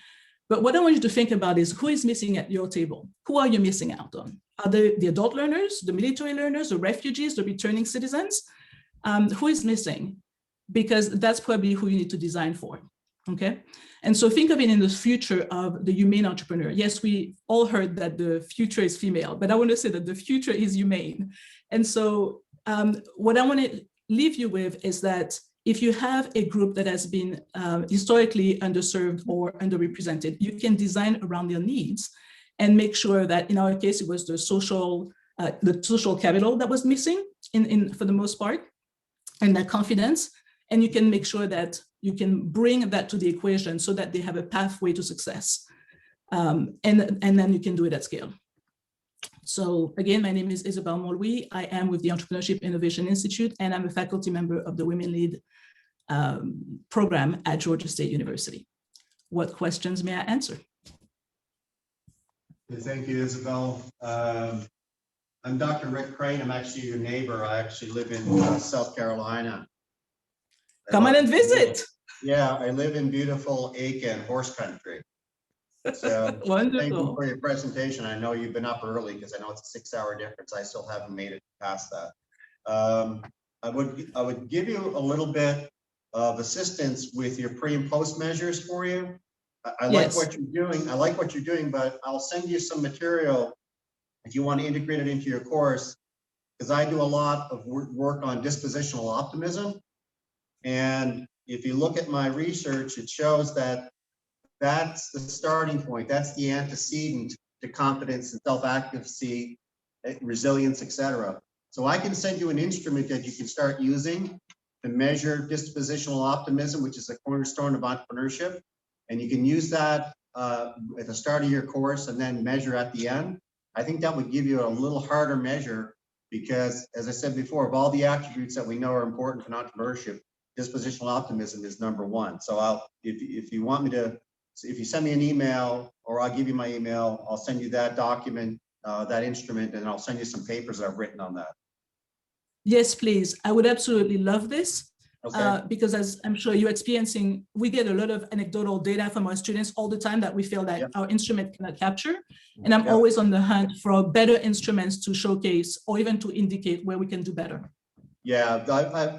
But what I want you to think about is who is missing at your table? Who are you missing out on? Are they the adult learners, the military learners, the refugees, the returning citizens? Who is missing? Because that's probably who you need to design for, okay? And so think of it in the future of the humane entrepreneur. Yes, we all heard that the future is female, but I want to say that the future is humane. And so what I want to leave you with is that if you have a group that has been historically underserved or underrepresented, you can design around their needs and make sure that in our case, it was the social capital that was missing for the most part, and that confidence. And you can make sure that you can bring that to the equation so that they have a pathway to success. And then you can do it at scale. So again, my name is Isabelle Monlouis. I am with the Entrepreneurship Innovation Institute, and I'm a faculty member of the WomenLead program at Georgia State University. What questions may I answer? Thank you, Isabelle. I'm Dr. Rick Crane. I'm actually your neighbor. I actually live in South Carolina. Come on and visit. Yeah, I live in beautiful Aiken, horse country. So Wonderful. Thank you for your presentation. I know you've been up early because I know it's a 6-hour difference. I still haven't made it past that. I would give you a little bit of assistance with your pre and post measures for you. I like what you're doing. I like what you're doing, but I'll send you some material if you want to integrate it into your course, because I do a lot of work on dispositional optimism. And if you look at my research, it shows that that's the starting point. That's the antecedent to confidence and self-advocacy, resilience, etc. So I can send you an instrument that you can start using to measure dispositional optimism, which is a cornerstone of entrepreneurship. And you can use that at the start of your course and then measure at the end. I think that would give you a little harder measure because, as I said before, of all the attributes that we know are important for entrepreneurship, dispositional optimism is #1. So if you want me to, if you send me an email or I'll give you my email, I'll send you that document, that instrument, and I'll send you some papers that I've written on that. Yes, please. I would absolutely love this. Okay. Because as I'm sure you're experiencing, we get a lot of anecdotal data from our students all the time that we feel that our instrument cannot capture. And I'm always on the hunt for better instruments to showcase or even to indicate where we can do better. Yeah,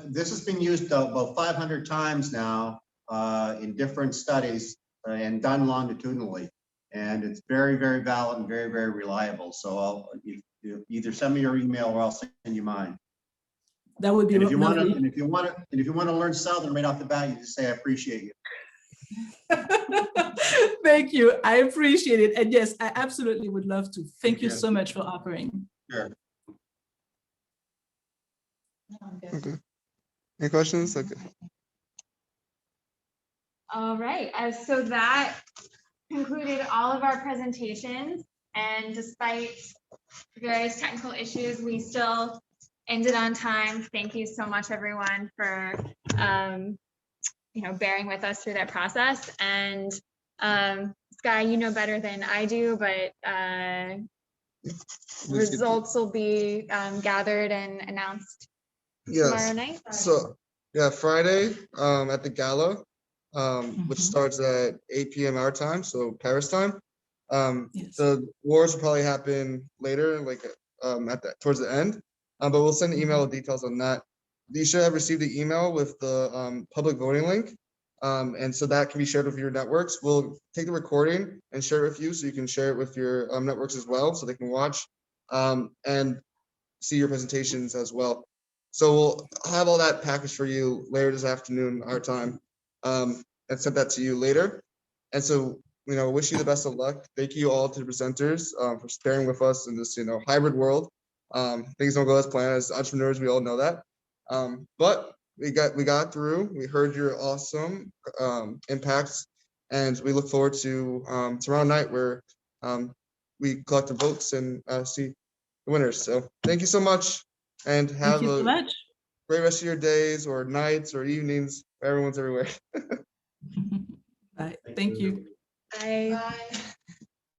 this has been used about 500 times now in different studies and done longitudinally. And it's very, very valid and very, very reliable. So you either send me your email or I'll send you mine. That would be and if you lovely. want to learn Southern right off the bat, you just say I appreciate you. Thank you. I appreciate it. And yes, I absolutely would love to. Thank you so much for offering. Sure. Okay. Any questions? Okay. All right, so that concluded all of our presentations, and despite various technical issues, we still ended on time. Thank you so much, everyone, for bearing with us through that process. And Sky, you know better than I do, but results will be gathered and announced tomorrow night. So yeah, Friday at the gala, which starts at 8 p.m. our time, so Paris time. The awards will probably happen later, like towards the end. But we'll send an email with details on that. You should have received the email with the public voting link. And so that can be shared with your networks. We'll take the recording and share it with you so you can share it with your networks as well, so they can watch and see your presentations as well. So we'll have all that packaged for you later this afternoon, our time, and send that to you later. And so, wish you the best of luck. Thank you all to the presenters for bearing with us in this, hybrid world. Things don't go as planned. As entrepreneurs, we all know that. But we got through. We heard your awesome impacts, and we look forward to tomorrow night, where we collect the votes and see the winners. So thank you so much, and have a great rest of your days or nights or evenings. Everyone's everywhere. Bye. Thank you. Bye. Bye.